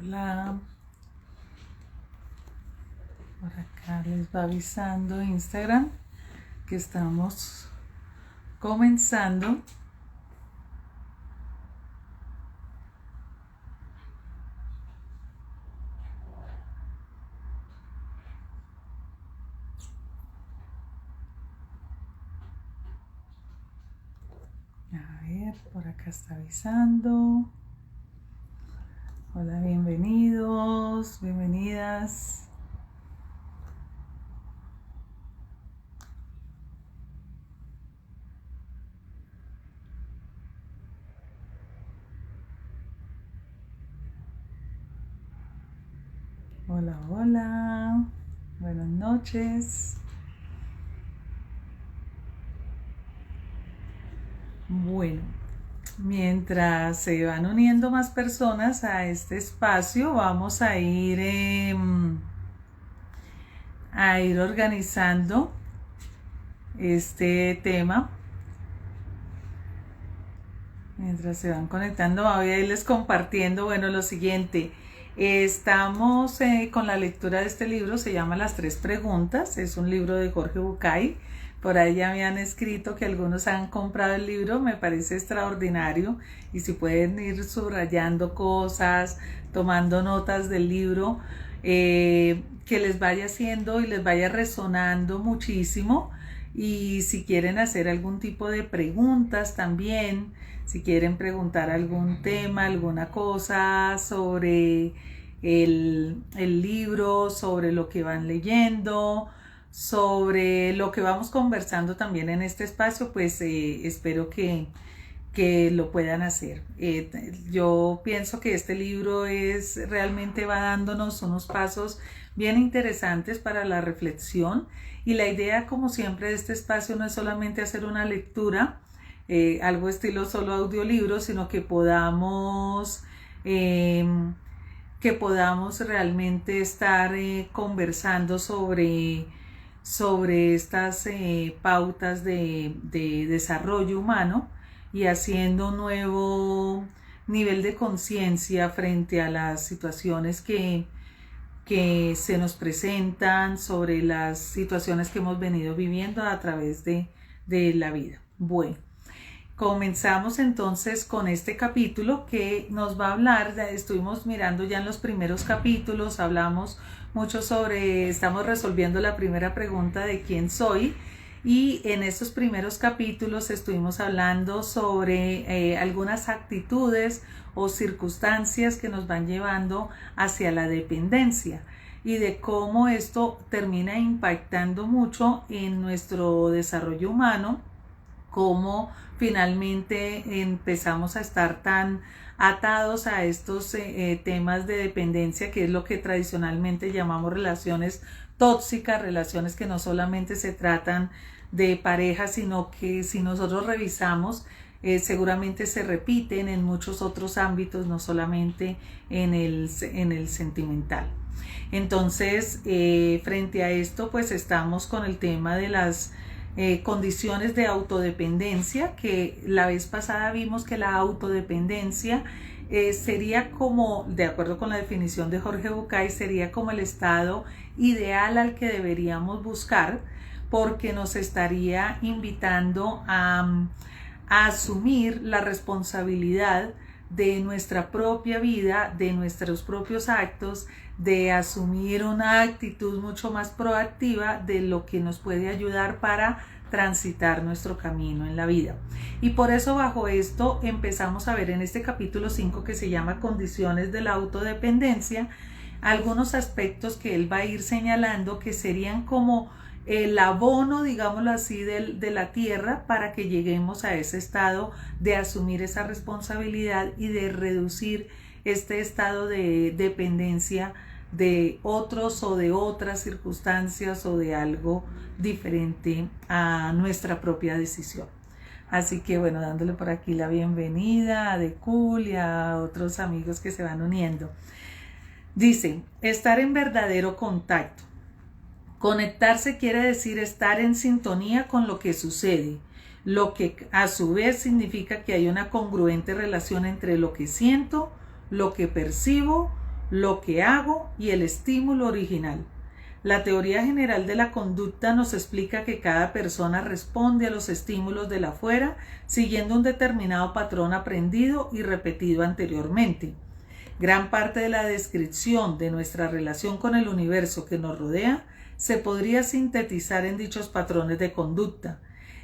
Hola, por acá les va avisando Instagram que estamos comenzando. A ver, por acá está avisando. Hola, bienvenidos, bienvenidas. Hola, hola. Buenas noches. Bueno, mientras se van uniendo más personas a este espacio, vamos a ir organizando este tema. Mientras se van conectando, voy a irles compartiendo, bueno, lo siguiente. Estamos con la lectura de este libro, se llama Las Tres Preguntas, es un libro de Jorge Bucay. Por ahí ya me han escrito que algunos han comprado el libro, me parece extraordinario, y si pueden ir subrayando cosas, tomando notas del libro, que les vaya haciendo y les vaya resonando muchísimo. Y si quieren hacer algún tipo de preguntas también, si quieren preguntar algún tema, alguna cosa sobre el libro, sobre lo que van leyendo, sobre lo que vamos conversando también en este espacio, pues espero que lo puedan hacer. Yo pienso que este libro realmente va dándonos unos pasos bien interesantes para la reflexión, y la idea, como siempre, de este espacio no es solamente hacer una lectura, algo estilo solo audiolibro, sino que podamos realmente estar conversando sobre estas pautas de desarrollo humano, y haciendo un nuevo nivel de conciencia frente a las situaciones que se nos presentan, sobre las situaciones que hemos venido viviendo a través de la vida. Bueno, comenzamos entonces con este capítulo que nos va a hablar, estuvimos mirando ya en los primeros capítulos, hablamos mucho estamos resolviendo la primera pregunta de quién soy, y en estos primeros capítulos estuvimos hablando sobre algunas actitudes o circunstancias que nos van llevando hacia la dependencia, y de cómo esto termina impactando mucho en nuestro desarrollo humano, cómo finalmente empezamos a estar tan atados a estos temas de dependencia, que es lo que tradicionalmente llamamos relaciones tóxicas, relaciones que no solamente se tratan de pareja, sino que si nosotros revisamos, seguramente se repiten en muchos otros ámbitos, no solamente en el sentimental. Entonces, frente a esto, pues estamos con el tema de las condiciones de autodependencia, que la vez pasada vimos que la autodependencia sería como, de acuerdo con la definición de Jorge Bucay, sería como el estado ideal al que deberíamos buscar, porque nos estaría invitando a asumir la responsabilidad de nuestra propia vida, de nuestros propios actos, de asumir una actitud mucho más proactiva de lo que nos puede ayudar para transitar nuestro camino en la vida. Y por eso, bajo esto, empezamos a ver en este capítulo 5, que se llama Condiciones de la autodependencia, algunos aspectos que él va a ir señalando que serían como el abono, digámoslo así, de la tierra, para que lleguemos a ese estado de asumir esa responsabilidad y de reducir este estado de dependencia de otros o de otras circunstancias o de algo diferente a nuestra propia decisión. Así que bueno, dándole por aquí la bienvenida a Decul y a otros amigos que se van uniendo. Dice, estar en verdadero contacto. Conectarse quiere decir estar en sintonía con lo que sucede, lo que a su vez significa que hay una congruente relación entre lo que siento, lo que percibo, lo que hago y el estímulo original. La teoría general de la conducta nos explica que cada persona responde a los estímulos del afuera siguiendo un determinado patrón aprendido y repetido anteriormente. Gran parte de la descripción de nuestra relación con el universo que nos rodea se podría sintetizar en dichos patrones de conducta.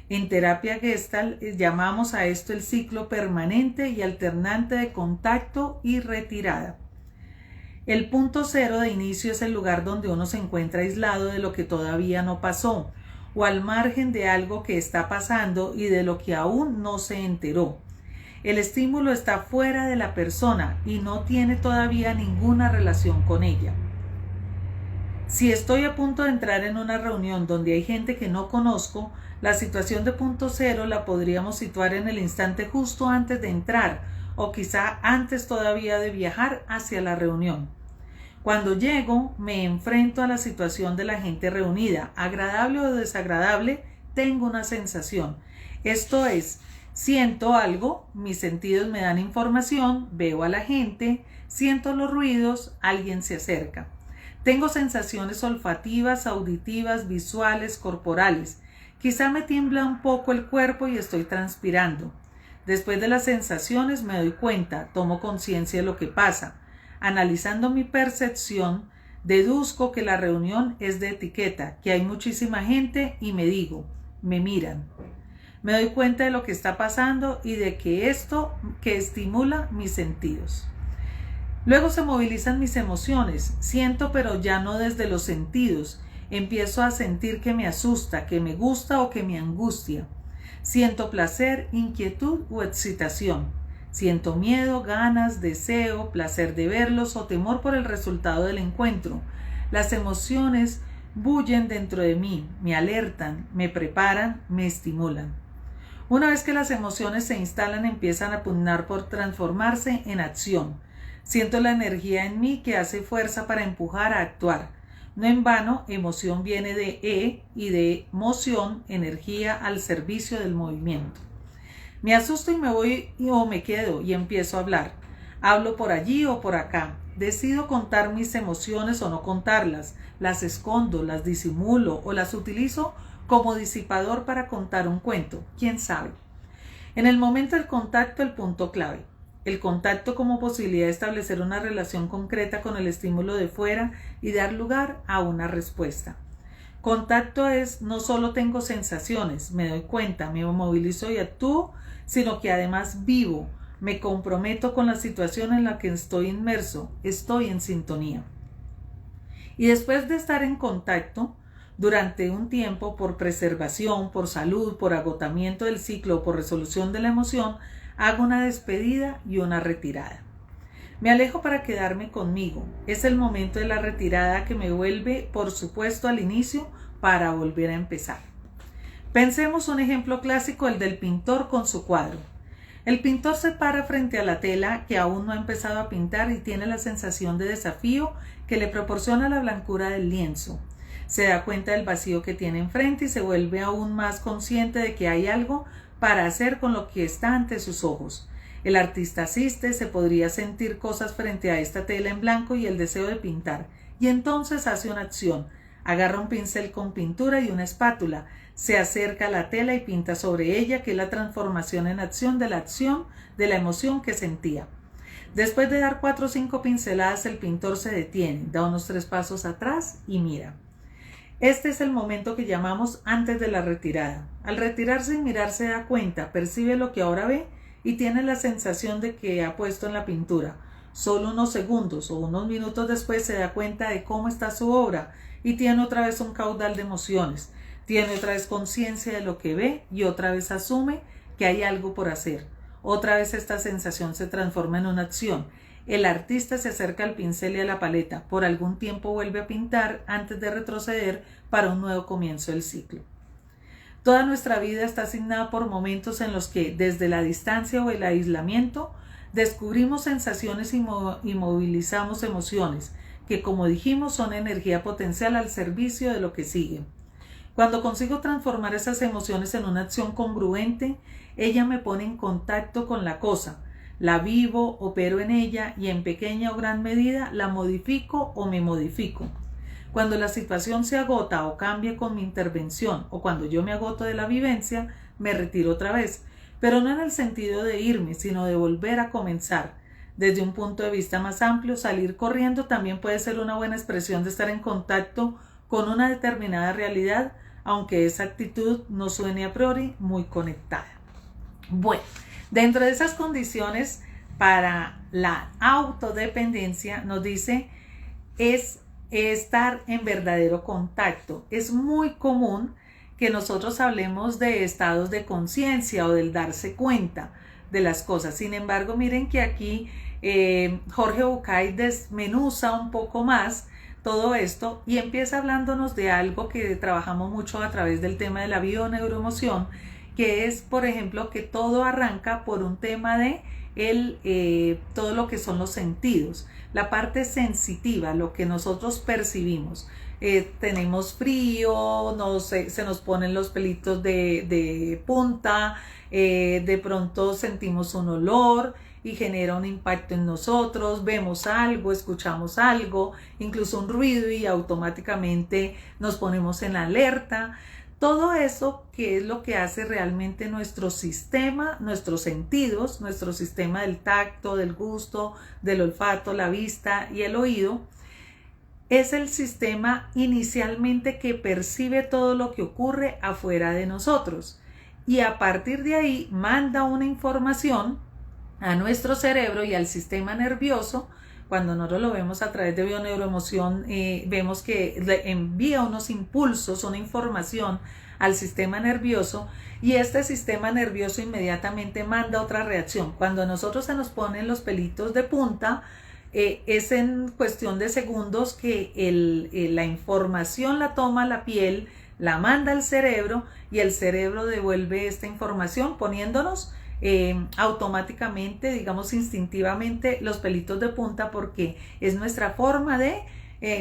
En terapia Gestalt llamamos a esto el ciclo permanente y alternante de contacto y retirada. El punto cero de inicio es el lugar donde uno se encuentra aislado de lo que todavía no pasó, o al margen de algo que está pasando y de lo que aún no se enteró. El estímulo está fuera de la persona y no tiene todavía ninguna relación con ella. Si estoy a punto de entrar en una reunión donde hay gente que no conozco, la situación de punto cero la podríamos situar en el instante justo antes de entrar, o quizá antes todavía de viajar hacia la reunión. Cuando llego, me enfrento a la situación de la gente reunida, agradable o desagradable, tengo una sensación. Esto es, siento algo, mis sentidos me dan información, veo a la gente, siento los ruidos, alguien se acerca. Tengo sensaciones olfativas, auditivas, visuales, corporales. Quizá me tiembla un poco el cuerpo y estoy transpirando. Después de las sensaciones me doy cuenta, tomo conciencia de lo que pasa. Analizando mi percepción, deduzco que la reunión es de etiqueta, que hay muchísima gente y me digo, me miran. Me doy cuenta de lo que está pasando y de que esto que estimula mis sentidos. Luego se movilizan mis emociones, siento pero ya no desde los sentidos. Empiezo a sentir que me asusta, que me gusta o que me angustia. Siento placer, inquietud o excitación. Siento miedo, ganas, deseo, placer de verlos o temor por el resultado del encuentro. Las emociones bullen dentro de mí, me alertan, me preparan, me estimulan. Una vez que las emociones se instalan, empiezan a pugnar por transformarse en acción. Siento la energía en mí que hace fuerza para empujar a actuar. No en vano, emoción viene de y de moción, energía al servicio del movimiento. Me asusto y me voy o me quedo y empiezo a hablar. Hablo por allí o por acá. Decido contar mis emociones o no contarlas. Las escondo, las disimulo o las utilizo como disipador para contar un cuento. ¿Quién sabe? En el momento del contacto, el punto clave. El contacto como posibilidad de establecer una relación concreta con el estímulo de fuera y dar lugar a una respuesta. Contacto es no solo tengo sensaciones, me doy cuenta, me movilizo y actúo, sino que además vivo, me comprometo con la situación en la que estoy inmerso, estoy en sintonía. Y después de estar en contacto, durante un tiempo, por preservación, por salud, por agotamiento del ciclo o por resolución de la emoción, hago una despedida y una retirada. Me alejo para quedarme conmigo. Es el momento de la retirada que me vuelve, por supuesto, al inicio para volver a empezar. Pensemos un ejemplo clásico, el del pintor con su cuadro. El pintor se para frente a la tela que aún no ha empezado a pintar y tiene la sensación de desafío que le proporciona la blancura del lienzo. Se da cuenta del vacío que tiene enfrente y se vuelve aún más consciente de que hay algo para hacer con lo que está ante sus ojos. El artista asiste, se podría sentir cosas frente a esta tela en blanco y el deseo de pintar, y entonces hace una acción. Agarra un pincel con pintura y una espátula, se acerca a la tela y pinta sobre ella, que es la transformación en acción de la emoción que sentía. Después de dar 4 o 5 pinceladas, el pintor se detiene, da unos 3 pasos atrás y mira. Este es el momento que llamamos antes de la retirada. Al retirarse y mirar se da cuenta, percibe lo que ahora ve y tiene la sensación de que ha puesto en la pintura. Solo unos segundos o unos minutos después se da cuenta de cómo está su obra y tiene otra vez un caudal de emociones. Tiene otra vez conciencia de lo que ve y otra vez asume que hay algo por hacer. Otra vez esta sensación se transforma en una acción. El artista se acerca al pincel y a la paleta. Por algún tiempo vuelve a pintar antes de retroceder para un nuevo comienzo del ciclo. Toda nuestra vida está asignada por momentos en los que, desde la distancia o el aislamiento, descubrimos sensaciones y movilizamos emociones, que como dijimos son energía potencial al servicio de lo que sigue. Cuando consigo transformar esas emociones en una acción congruente, ella me pone en contacto con la cosa. la vivo, opero en ella y en pequeña o gran medida la modifico o me modifico. Cuando la situación se agota o cambia con mi intervención o cuando yo me agoto de la vivencia, me retiro otra vez, pero no en el sentido de irme, sino de volver a comenzar. Desde un punto de vista más amplio, salir corriendo también puede ser una buena expresión de estar en contacto con una determinada realidad, aunque esa actitud no suene a priori muy conectada. Bueno, dentro de esas condiciones para la autodependencia nos dice es estar en verdadero contacto. Es muy común que nosotros hablemos de estados de conciencia o del darse cuenta de las cosas. Sin embargo, miren que aquí Jorge Bucay desmenuza un poco más todo esto y empieza hablándonos de algo que trabajamos mucho a través del tema de la bioneuroemoción, que es, por ejemplo, que todo arranca por un tema de todo lo que son los sentidos, la parte sensitiva, lo que nosotros percibimos. Tenemos frío, se nos ponen los pelitos de punta, de pronto sentimos un olor y genera un impacto en nosotros, vemos algo, escuchamos algo, incluso un ruido y automáticamente nos ponemos en alerta. Todo eso que es lo que hace realmente nuestro sistema, nuestros sentidos, nuestro sistema del tacto, del gusto, del olfato, la vista y el oído, es el sistema inicialmente que percibe todo lo que ocurre afuera de nosotros y a partir de ahí manda una información a nuestro cerebro y al sistema nervioso. Cuando nosotros lo vemos a través de bioneuroemoción, vemos que envía unos impulsos, una información al sistema nervioso y este sistema nervioso inmediatamente manda otra reacción. Cuando a nosotros se nos ponen los pelitos de punta, es en cuestión de segundos que la información la toma la piel, la manda al cerebro y el cerebro devuelve esta información poniéndonos automáticamente, digamos instintivamente, los pelitos de punta porque es nuestra forma de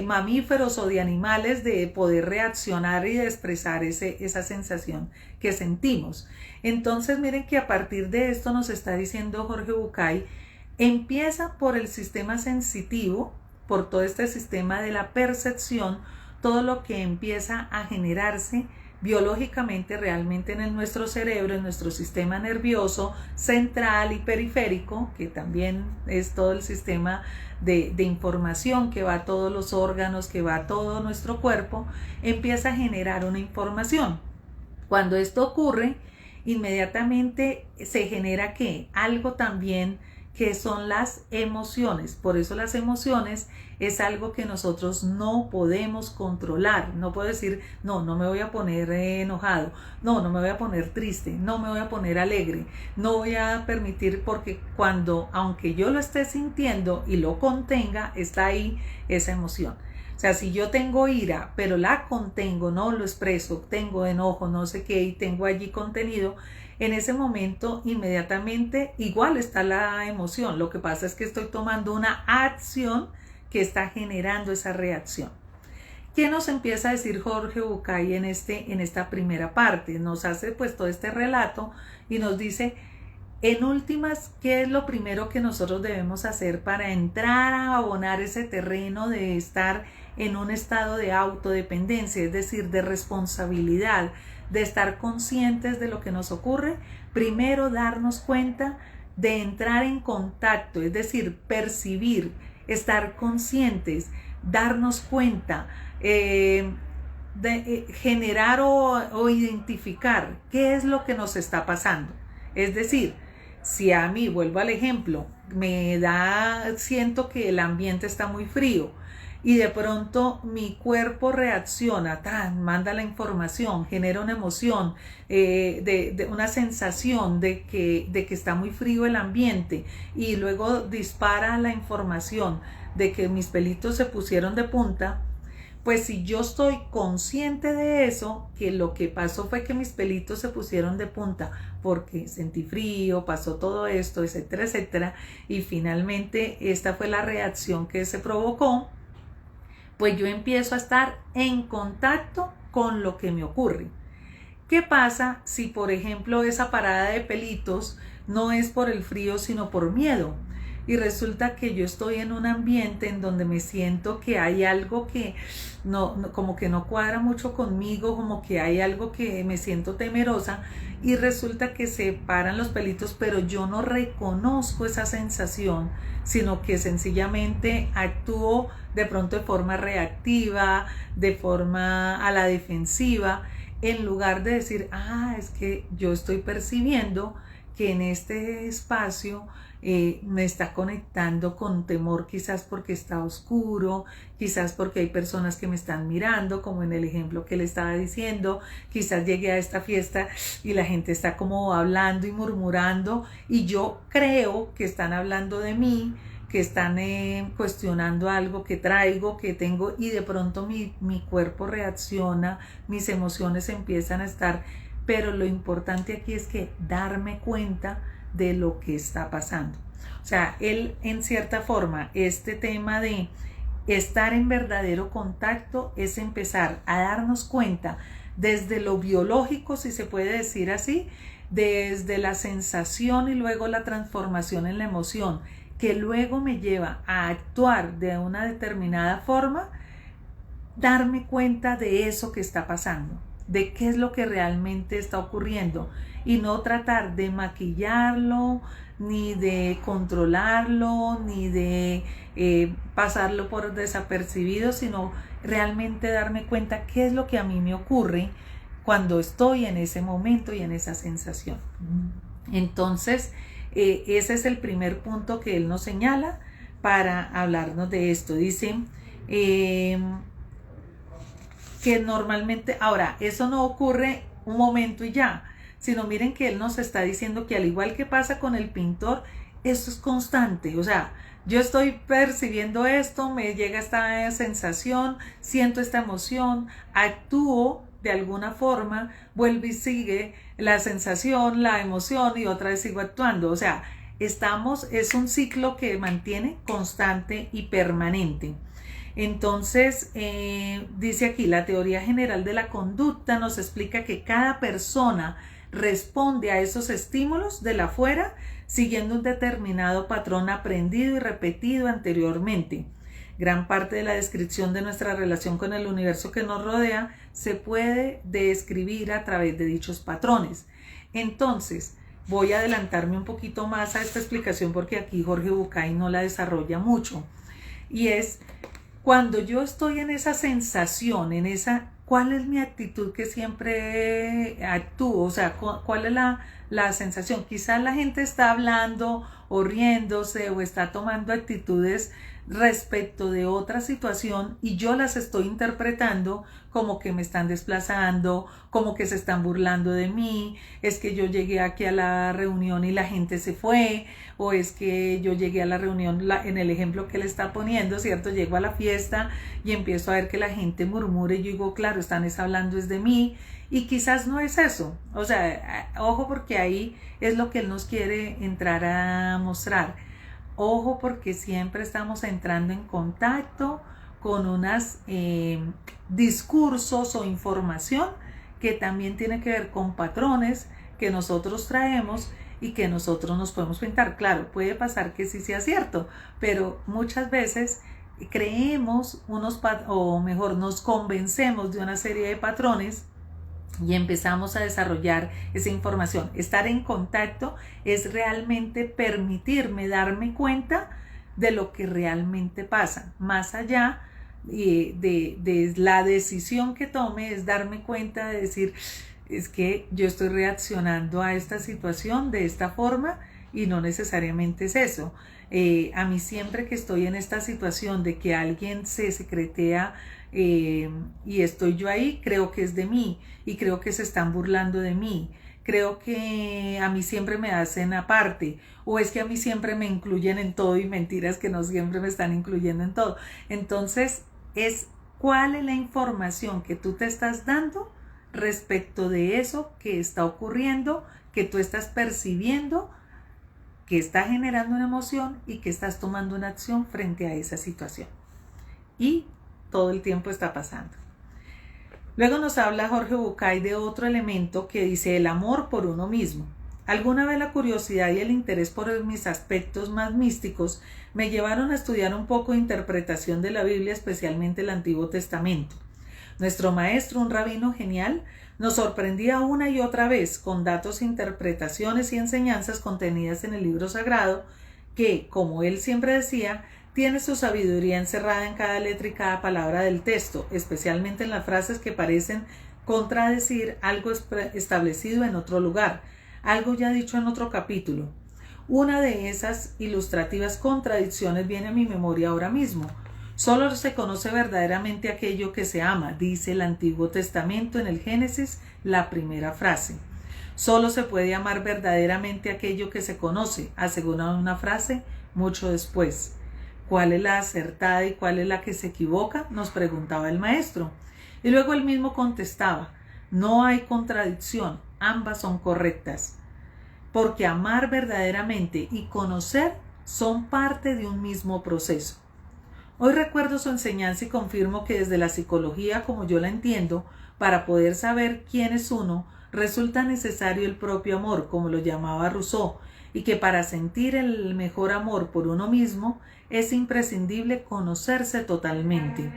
mamíferos o de animales de poder reaccionar y de expresar esa sensación que sentimos. Entonces miren que a partir de esto nos está diciendo Jorge Bucay, empieza por el sistema sensitivo, por todo este sistema de la percepción, todo lo que empieza a generarse biológicamente realmente en nuestro cerebro, en nuestro sistema nervioso central y periférico, que también es todo el sistema de información que va a todos los órganos, que va a todo nuestro cuerpo, empieza a generar una información. Cuando esto ocurre, inmediatamente se genera ¿qué? Algo también que son las emociones. Por eso las emociones es algo que nosotros no podemos controlar. No puedo decir, no me voy a poner enojado, no me voy a poner triste, no me voy a poner alegre, no voy a permitir porque aunque yo lo esté sintiendo y lo contenga, está ahí esa emoción. O sea, si yo tengo ira, pero la contengo, no lo expreso, tengo enojo, no sé qué, y tengo allí contenido, en ese momento inmediatamente igual está la emoción. Lo que pasa es que estoy tomando una acción que está generando esa reacción. ¿Qué nos empieza a decir Jorge Bucay en esta primera parte? Nos hace pues todo este relato y nos dice, en últimas, ¿qué es lo primero que nosotros debemos hacer para entrar a abonar ese terreno de estar en un estado de autodependencia, es decir, de responsabilidad, de estar conscientes de lo que nos ocurre? Primero, darnos cuenta de entrar en contacto, es decir, percibir, estar conscientes, darnos cuenta, generar o identificar qué es lo que nos está pasando. Es decir, si a mí, vuelvo al ejemplo, siento que el ambiente está muy frío y de pronto mi cuerpo reacciona, manda la información, genera una emoción, de una sensación de que está muy frío el ambiente y luego dispara la información de que mis pelitos se pusieron de punta, pues si yo estoy consciente de eso, que lo que pasó fue que mis pelitos se pusieron de punta porque sentí frío, pasó todo esto, etcétera, etcétera, y finalmente esta fue la reacción que se provocó, pues yo empiezo a estar en contacto con lo que me ocurre. ¿Qué pasa si, por ejemplo, esa parada de pelitos no es por el frío, sino por miedo. Y resulta que yo estoy en un ambiente en donde me siento que hay algo que como que no cuadra mucho conmigo, como que hay algo que me siento temerosa, y resulta que se paran los pelitos, pero yo no reconozco esa sensación, sino que sencillamente actúo de pronto de forma reactiva, de forma a la defensiva, en lugar de decir, es que yo estoy percibiendo que en este espacio me está conectando con temor, quizás porque está oscuro, quizás porque hay personas que me están mirando, como en el ejemplo que le estaba diciendo, quizás llegué a esta fiesta y la gente está como hablando y murmurando y yo creo que están hablando de mí, que están cuestionando algo que traigo, que tengo, y de pronto mi cuerpo reacciona, mis emociones empiezan a estar, pero lo importante aquí es que darme cuenta de lo que está pasando. O sea, él en cierta forma, este tema de estar en verdadero contacto es empezar a darnos cuenta desde lo biológico, si se puede decir así, desde la sensación y luego la transformación en la emoción, que luego me lleva a actuar de una determinada forma, darme cuenta de eso que está pasando, de qué es lo que realmente está ocurriendo y no tratar de maquillarlo, ni de controlarlo, ni de pasarlo por desapercibido, sino realmente darme cuenta qué es lo que a mí me ocurre cuando estoy en ese momento y en esa sensación. Entonces, ese es el primer punto que él nos señala para hablarnos de esto. Dice que normalmente, ahora, eso no ocurre un momento y ya, sino miren que él nos está diciendo que al igual que pasa con el pintor, esto es constante. O sea, yo estoy percibiendo esto, me llega esta sensación, siento esta emoción, actúo de alguna forma, vuelve y sigue la sensación, la emoción y otra vez sigo actuando. O sea, es un ciclo que mantiene constante y permanente. Entonces, dice aquí, la teoría general de la conducta nos explica que cada persona responde a esos estímulos de la afuera siguiendo un determinado patrón aprendido y repetido anteriormente. Gran parte de la descripción de nuestra relación con el universo que nos rodea se puede describir a través de dichos patrones. Entonces, voy a adelantarme un poquito más a esta explicación porque aquí Jorge Bucay no la desarrolla mucho. Y es cuando yo estoy en esa sensación, ¿cuál es mi actitud que siempre actúo? O sea, ¿cuál es la sensación? Quizás la gente está hablando o riéndose o está tomando actitudes respecto de otra situación y yo las estoy interpretando como que me están desplazando, como que se están burlando de mí, es que yo llegué aquí a la reunión y la gente se fue, o es que yo llegué a la reunión, en el ejemplo que le está poniendo, ¿cierto? Llego a la fiesta y empiezo a ver que la gente murmura y yo digo, claro, están hablando es de mí, y quizás no es eso. O sea, ojo porque ahí es lo que él nos quiere entrar a mostrar. Ojo porque siempre estamos entrando en contacto con unos discursos o información que también tiene que ver con patrones que nosotros traemos y que nosotros nos podemos pintar. Claro, puede pasar que sí sea cierto, pero muchas veces creemos o mejor nos convencemos de una serie de patrones y empezamos a desarrollar esa información. Estar en contacto es realmente permitirme darme cuenta de lo que realmente pasa. Más allá de la decisión que tome, es darme cuenta de decir, es que yo estoy reaccionando a esta situación de esta forma y no necesariamente es eso. A mí siempre que estoy en esta situación de que alguien se secretea y estoy yo ahí, creo que es de mí y creo que se están burlando de mí, creo que a mí siempre me hacen aparte o es que a mí siempre me incluyen en todo y mentiras que no siempre me están incluyendo en todo. Entonces es cuál es la información que tú te estás dando respecto de eso que está ocurriendo, que tú estás percibiendo, que está generando una emoción y que estás tomando una acción frente a esa situación. Y todo el tiempo está pasando. Luego nos habla Jorge Bucay de otro elemento que dice el amor por uno mismo. Alguna vez la curiosidad y el interés por mis aspectos más místicos me llevaron a estudiar un poco de interpretación de la Biblia, especialmente el Antiguo Testamento. Nuestro maestro, un rabino genial, nos sorprendía una y otra vez con datos, interpretaciones y enseñanzas contenidas en el libro sagrado que, como él siempre decía, tiene su sabiduría encerrada en cada letra y cada palabra del texto, especialmente en las frases que parecen contradecir algo establecido en otro lugar, algo ya dicho en otro capítulo. Una de esas ilustrativas contradicciones viene a mi memoria ahora mismo. Solo se conoce verdaderamente aquello que se ama, dice el Antiguo Testamento en el Génesis, la primera frase. Solo se puede amar verdaderamente aquello que se conoce, asegura una frase mucho después. ¿Cuál es la acertada y cuál es la que se equivoca?, nos preguntaba el maestro. Y luego él mismo contestaba: no hay contradicción, ambas son correctas, porque amar verdaderamente y conocer son parte de un mismo proceso. Hoy recuerdo su enseñanza y confirmo que desde la psicología, como yo la entiendo, para poder saber quién es uno, resulta necesario el propio amor, como lo llamaba Rousseau, y que para sentir el mejor amor por uno mismo es imprescindible conocerse totalmente.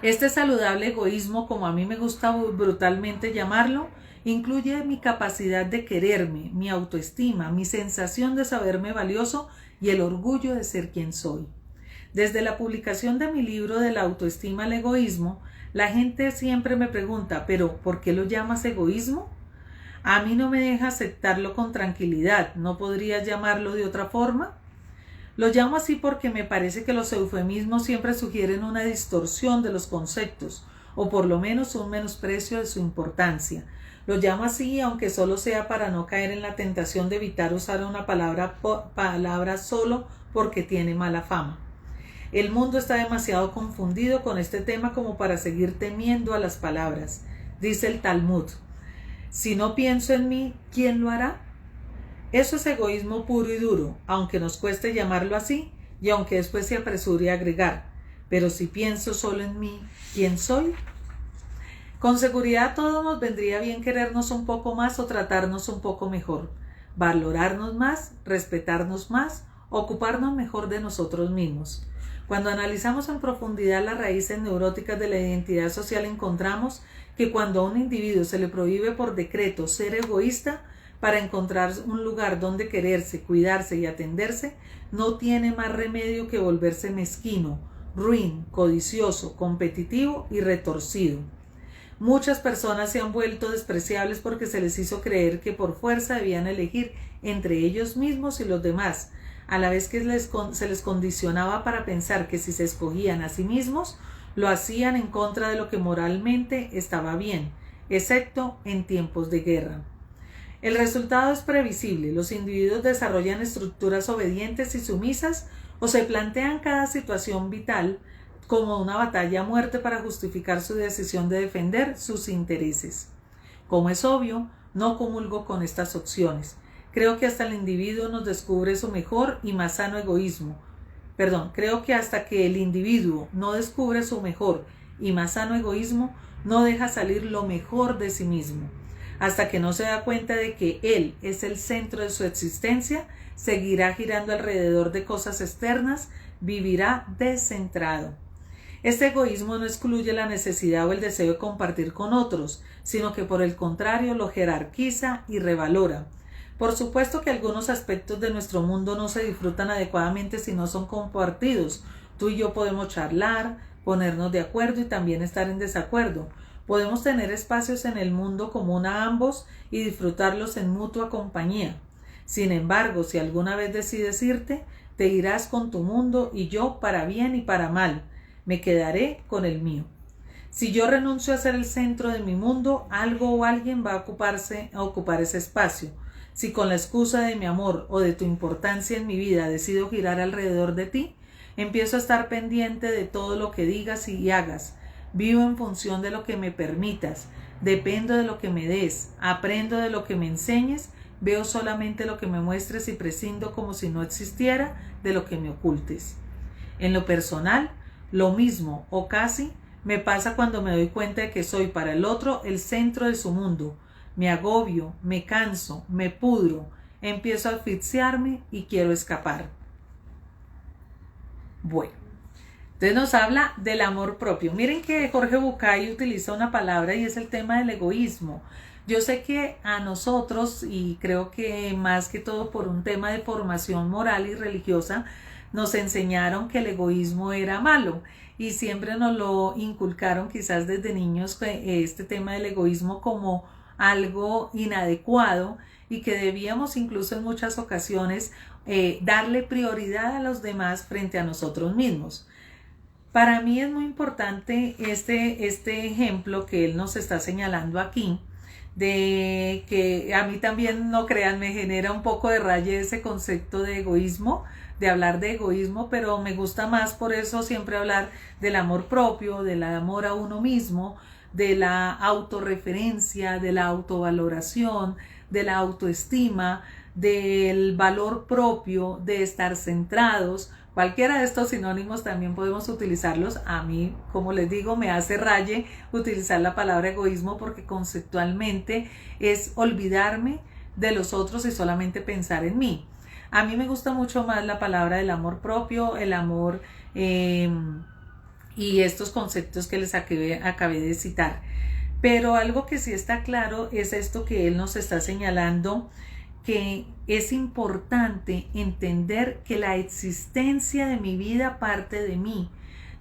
Este saludable egoísmo, como a mí me gusta brutalmente llamarlo, incluye mi capacidad de quererme, mi autoestima, mi sensación de saberme valioso y el orgullo de ser quien soy. Desde la publicación de mi libro de la autoestima al egoísmo, la gente siempre me pregunta: ¿pero por qué lo llamas egoísmo? A mí no me deja aceptarlo con tranquilidad. ¿No podrías llamarlo de otra forma? Lo llamo así porque me parece que los eufemismos siempre sugieren una distorsión de los conceptos, o por lo menos un menosprecio de su importancia. Lo llamo así aunque solo sea para no caer en la tentación de evitar usar una palabra solo porque tiene mala fama. El mundo está demasiado confundido con este tema como para seguir temiendo a las palabras. Dice el Talmud: si no pienso en mí, ¿quién lo hará? Eso es egoísmo puro y duro, aunque nos cueste llamarlo así y aunque después se apresure a agregar: pero si pienso solo en mí, ¿quién soy? Con seguridad a todos nos vendría bien querernos un poco más o tratarnos un poco mejor, valorarnos más, respetarnos más, ocuparnos mejor de nosotros mismos. Cuando analizamos en profundidad las raíces neuróticas de la identidad social, encontramos que cuando a un individuo se le prohíbe por decreto ser egoísta para encontrar un lugar donde quererse, cuidarse y atenderse, no tiene más remedio que volverse mezquino, ruin, codicioso, competitivo y retorcido. Muchas personas se han vuelto despreciables porque se les hizo creer que por fuerza debían elegir entre ellos mismos y los demás, a la vez que se les condicionaba para pensar que si se escogían a sí mismos, lo hacían en contra de lo que moralmente estaba bien, excepto en tiempos de guerra. El resultado es previsible. Los individuos desarrollan estructuras obedientes y sumisas o se plantean cada situación vital como una batalla a muerte para justificar su decisión de defender sus intereses. Como es obvio, no comulgo con estas opciones. Creo que hasta el individuo nos descubre su mejor y más sano egoísmo. Creo que hasta que el individuo no descubre su mejor y más sano egoísmo, no deja salir lo mejor de sí mismo. Hasta que no se da cuenta de que él es el centro de su existencia, seguirá girando alrededor de cosas externas, vivirá descentrado. Este egoísmo no excluye la necesidad o el deseo de compartir con otros, sino que por el contrario lo jerarquiza y revalora. Por supuesto que algunos aspectos de nuestro mundo no se disfrutan adecuadamente si no son compartidos. Tú y yo podemos charlar, ponernos de acuerdo y también estar en desacuerdo. Podemos tener espacios en el mundo común a ambos y disfrutarlos en mutua compañía. Sin embargo, si alguna vez decides irte, te irás con tu mundo y yo para bien y para mal. Me quedaré con el mío. Si yo renuncio a ser el centro de mi mundo, algo o alguien va a ocupar ese espacio. Si con la excusa de mi amor o de tu importancia en mi vida decido girar alrededor de ti, empiezo a estar pendiente de todo lo que digas y hagas. Vivo en función de lo que me permitas, dependo de lo que me des, aprendo de lo que me enseñes, veo solamente lo que me muestres y prescindo como si no existiera de lo que me ocultes. En lo personal, lo mismo o casi me pasa cuando me doy cuenta de que soy para el otro el centro de su mundo. me agobio, me canso, me pudro, empiezo a asfixiarme y quiero escapar. Bueno, entonces nos habla del amor propio. Miren que Jorge Bucay utiliza una palabra y es el tema del egoísmo. Yo sé que a nosotros, y creo que más que todo por un tema de formación moral y religiosa, nos enseñaron que el egoísmo era malo y siempre nos lo inculcaron quizás desde niños, este tema del egoísmo como algo inadecuado y que debíamos incluso en muchas ocasiones darle prioridad a los demás frente a nosotros mismos. Para mí es muy importante este ejemplo que él nos está señalando aquí, de que a mí también, no crean, me genera un poco de raya ese concepto de egoísmo, de hablar de egoísmo, pero me gusta más por eso siempre hablar del amor propio, del amor a uno mismo, de la autorreferencia, de la autovaloración, de la autoestima, del valor propio, de estar centrados. Cualquiera de estos sinónimos también podemos utilizarlos. A mí, como les digo, me hace raye utilizar la palabra egoísmo porque conceptualmente es olvidarme de los otros y solamente pensar en mí. A mí me gusta mucho más la palabra del amor propio, el amor y estos conceptos que les acabé de citar. Pero algo que sí está claro es esto que él nos está señalando, que es importante entender que la existencia de mi vida parte de mí.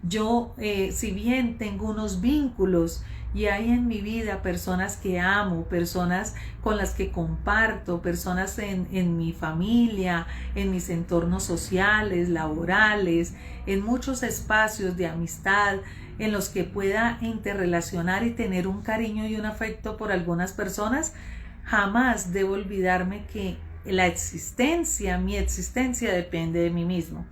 Yo, si bien tengo unos vínculos y hay en mi vida personas que amo, personas con las que comparto, personas en mi familia, en mis entornos sociales, laborales, en muchos espacios de amistad en los que pueda interrelacionar y tener un cariño y un afecto por algunas personas, jamás debo olvidarme que mi existencia depende de mí mismo.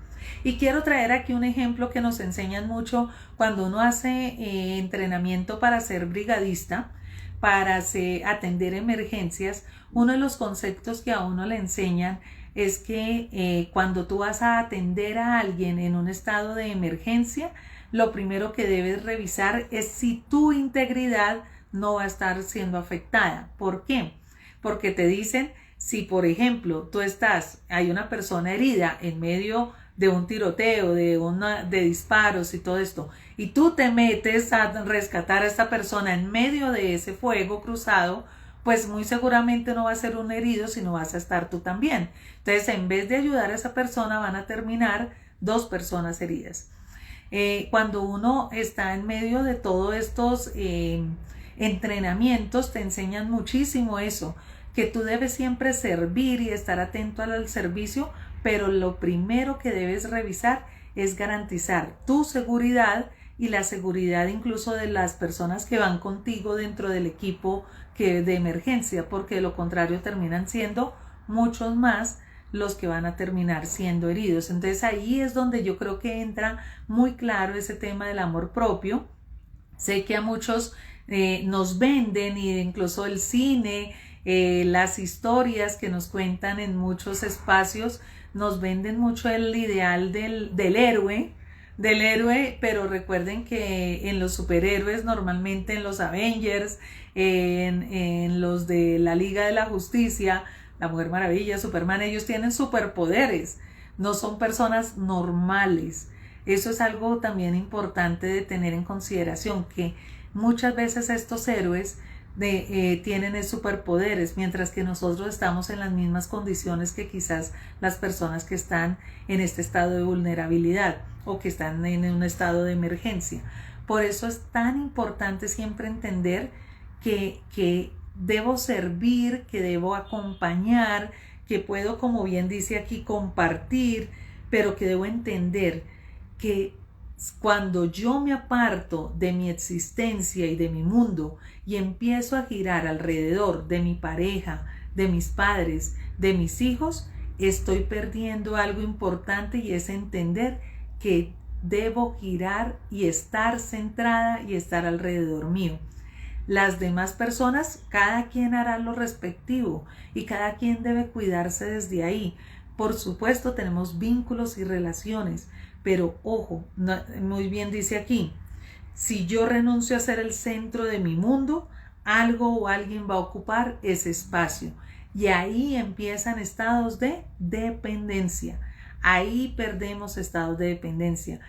Y quiero traer aquí un ejemplo que nos enseñan mucho cuando uno hace entrenamiento para ser brigadista, para atender emergencias. Uno de los conceptos que a uno le enseñan es que cuando tú vas a atender a alguien en un estado de emergencia, lo primero que debes revisar es si tu integridad no va a estar siendo afectada. ¿Por qué? Porque te dicen, si por ejemplo hay una persona herida en medio de un tiroteo, de disparos y todo esto, y tú te metes a rescatar a esta persona en medio de ese fuego cruzado, pues muy seguramente no va a ser un herido, sino vas a estar tú también. Entonces, en vez de ayudar a esa persona, van a terminar 2 personas heridas. Cuando uno está en medio de todos estos entrenamientos, te enseñan muchísimo eso, que tú debes siempre servir y estar atento al servicio, pero lo primero que debes revisar es garantizar tu seguridad y la seguridad incluso de las personas que van contigo dentro del equipo de emergencia, porque de lo contrario terminan siendo muchos más los que van a terminar siendo heridos. Entonces ahí es donde yo creo que entra muy claro ese tema del amor propio. Sé que a muchos nos venden, y incluso el cine, las historias que nos cuentan en muchos espacios, nos venden mucho el ideal del héroe, pero recuerden que en los superhéroes, normalmente en los Avengers, en los de la Liga de la Justicia, la Mujer Maravilla, Superman, ellos tienen superpoderes, no son personas normales. Eso es algo también importante de tener en consideración, que muchas veces estos héroes tienen superpoderes, mientras que nosotros estamos en las mismas condiciones que quizás las personas que están en este estado de vulnerabilidad o que están en un estado de emergencia. Por eso es tan importante siempre entender que debo servir, que debo acompañar, que puedo, como bien dice aquí, compartir, pero que debo entender que cuando yo me aparto de mi existencia y de mi mundo y empiezo a girar alrededor de mi pareja, de mis padres, de mis hijos, estoy perdiendo algo importante, y es entender que debo girar y estar centrada y estar alrededor mío. Las demás personas, cada quien hará lo respectivo y cada quien debe cuidarse desde ahí. Por supuesto, tenemos vínculos y relaciones, pero ojo, muy bien dice aquí, si yo renuncio a ser el centro de mi mundo, algo o alguien va a ocupar ese espacio. Y ahí empiezan estados de dependencia. Ahí perdemos estados de dependencia.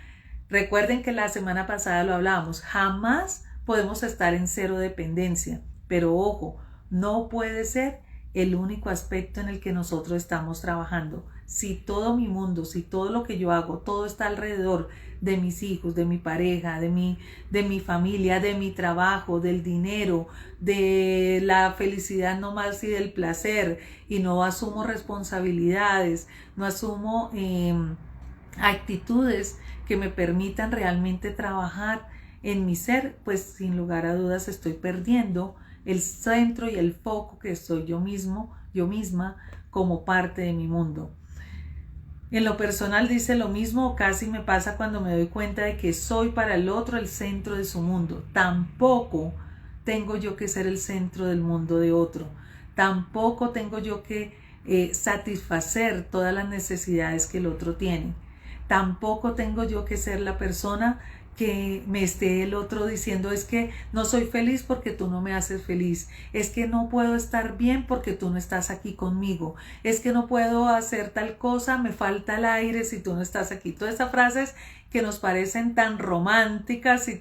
Recuerden que la semana pasada lo hablábamos. Jamás podemos estar en cero dependencia. Pero ojo, no puede ser el único aspecto en el que nosotros estamos trabajando. Si todo mi mundo, si todo lo que yo hago, todo está alrededor de mis hijos, de mi pareja, de mi familia, de mi trabajo, del dinero, de la felicidad no más y del placer, y no asumo responsabilidades, no asumo actitudes que me permitan realmente trabajar en mi ser, pues sin lugar a dudas estoy perdiendo el centro y el foco que soy yo mismo, yo misma, como parte de mi mundo. En lo personal dice lo mismo, o casi me pasa cuando me doy cuenta de que soy para el otro el centro de su mundo. Tampoco tengo yo que ser el centro del mundo de otro. Tampoco tengo yo que satisfacer todas las necesidades que el otro tiene. Tampoco tengo yo que ser la persona que me esté el otro diciendo es que no soy feliz porque tú no me haces feliz, es que no puedo estar bien porque tú no estás aquí conmigo, es que no puedo hacer tal cosa, me falta el aire si tú no estás aquí. Todas esas frases que nos parecen tan románticas y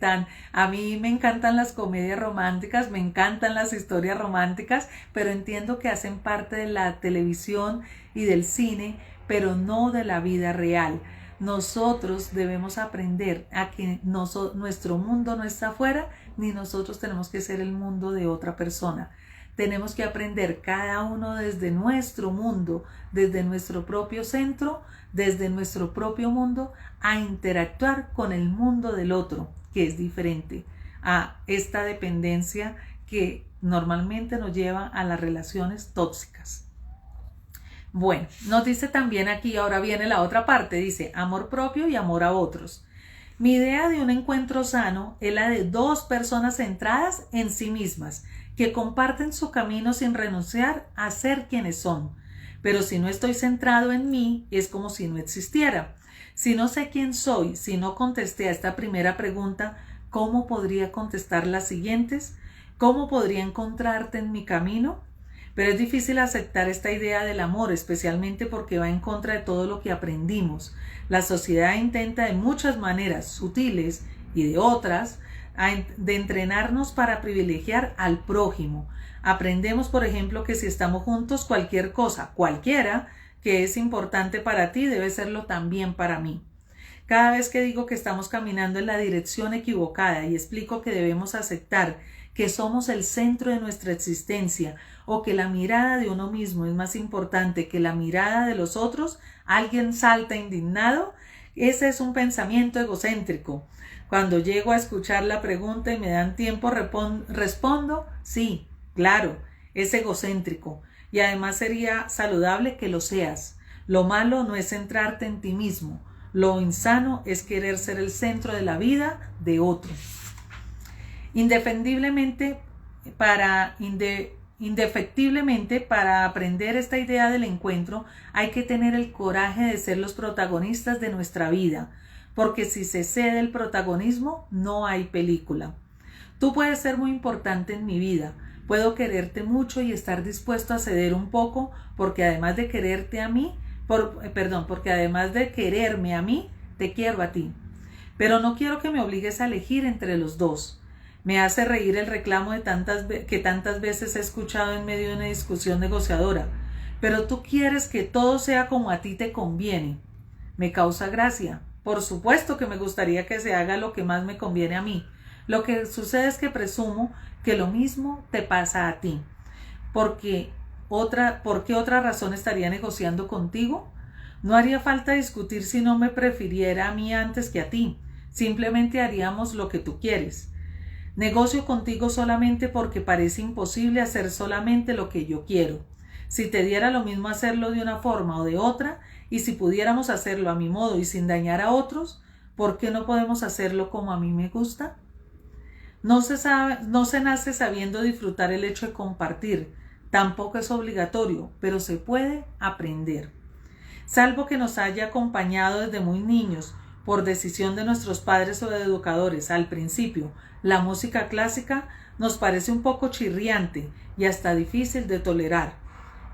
a mí me encantan las comedias románticas, me encantan las historias románticas, pero entiendo que hacen parte de la televisión y del cine, pero no de la vida real. Nosotros debemos aprender a que nuestro mundo no está afuera, ni nosotros tenemos que ser el mundo de otra persona. Tenemos que aprender cada uno desde nuestro mundo, desde nuestro propio centro, desde nuestro propio mundo, a interactuar con el mundo del otro, que es diferente a esta dependencia que normalmente nos lleva a las relaciones tóxicas. Bueno, nos dice también aquí, ahora viene la otra parte, dice amor propio y amor a otros. Mi idea de un encuentro sano es la de dos personas centradas en sí mismas, que comparten su camino sin renunciar a ser quienes son. Pero si no estoy centrado en mí, es como si no existiera. Si no sé quién soy, si no contesté a esta primera pregunta, ¿cómo podría contestar las siguientes? ¿Cómo podría encontrarte en mi camino? Pero es difícil aceptar esta idea del amor, especialmente porque va en contra de todo lo que aprendimos. La sociedad intenta de muchas maneras sutiles y de otras de entrenarnos para privilegiar al prójimo. Aprendemos, por ejemplo, que si estamos juntos, cualquier cosa, cualquiera, que es importante para ti, debe serlo también para mí. Cada vez que digo que estamos caminando en la dirección equivocada y explico que debemos aceptar que somos el centro de nuestra existencia o que la mirada de uno mismo es más importante que la mirada de los otros, alguien salta indignado. Ese es un pensamiento egocéntrico. Cuando llego a escuchar la pregunta y me dan tiempo, respondo, sí, claro, es egocéntrico. Y además sería saludable que lo seas. Lo malo no es centrarte en ti mismo. Lo insano es querer ser el centro de la vida de otro. Indefectiblemente para aprender esta idea del encuentro hay que tener el coraje de ser los protagonistas de nuestra vida, porque si se cede el protagonismo no hay película. Tú puedes ser muy importante en mi vida, puedo quererte mucho y estar dispuesto a ceder un poco, porque además de quererte a mí, porque además de quererme a mí, te quiero a ti. Pero no quiero que me obligues a elegir entre los dos. Me hace reír el reclamo que tantas veces he escuchado en medio de una discusión negociadora. Pero tú quieres que todo sea como a ti te conviene. Me causa gracia. Por supuesto que me gustaría que se haga lo que más me conviene a mí. Lo que sucede es que presumo que lo mismo te pasa a ti. ¿Por qué otra razón estaría negociando contigo? No haría falta discutir si no me prefiriera a mí antes que a ti. Simplemente haríamos lo que tú quieres. Negocio contigo solamente porque parece imposible hacer solamente lo que yo quiero. Si te diera lo mismo hacerlo de una forma o de otra, y si pudiéramos hacerlo a mi modo y sin dañar a otros, ¿por qué no podemos hacerlo como a mí me gusta? No se nace sabiendo disfrutar el hecho de compartir. Tampoco es obligatorio, pero se puede aprender. Salvo que nos haya acompañado desde muy niños, por decisión de nuestros padres o de educadores, al principio, la música clásica, nos parece un poco chirriante y hasta difícil de tolerar.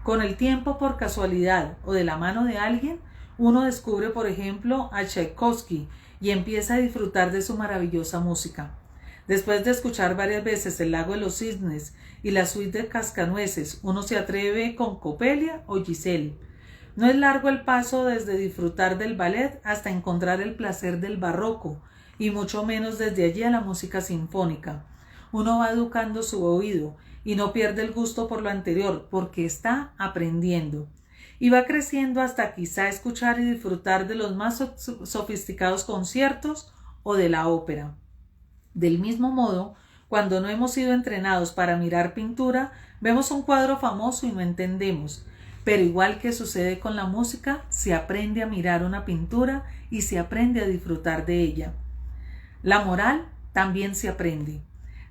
Con el tiempo, por casualidad o de la mano de alguien, uno descubre, por ejemplo, a Tchaikovsky y empieza a disfrutar de su maravillosa música. Después de escuchar varias veces El lago de los cisnes y la suite de Cascanueces, uno se atreve con Coppelia o Giselle. No es largo el paso desde disfrutar del ballet hasta encontrar el placer del barroco, y mucho menos desde allí a la música sinfónica. Uno va educando su oído y no pierde el gusto por lo anterior, porque está aprendiendo. Y va creciendo hasta quizá escuchar y disfrutar de los más sofisticados conciertos o de la ópera. Del mismo modo, cuando no hemos sido entrenados para mirar pintura, vemos un cuadro famoso y no entendemos. Pero igual que sucede con la música, se aprende a mirar una pintura y se aprende a disfrutar de ella. La moral también se aprende.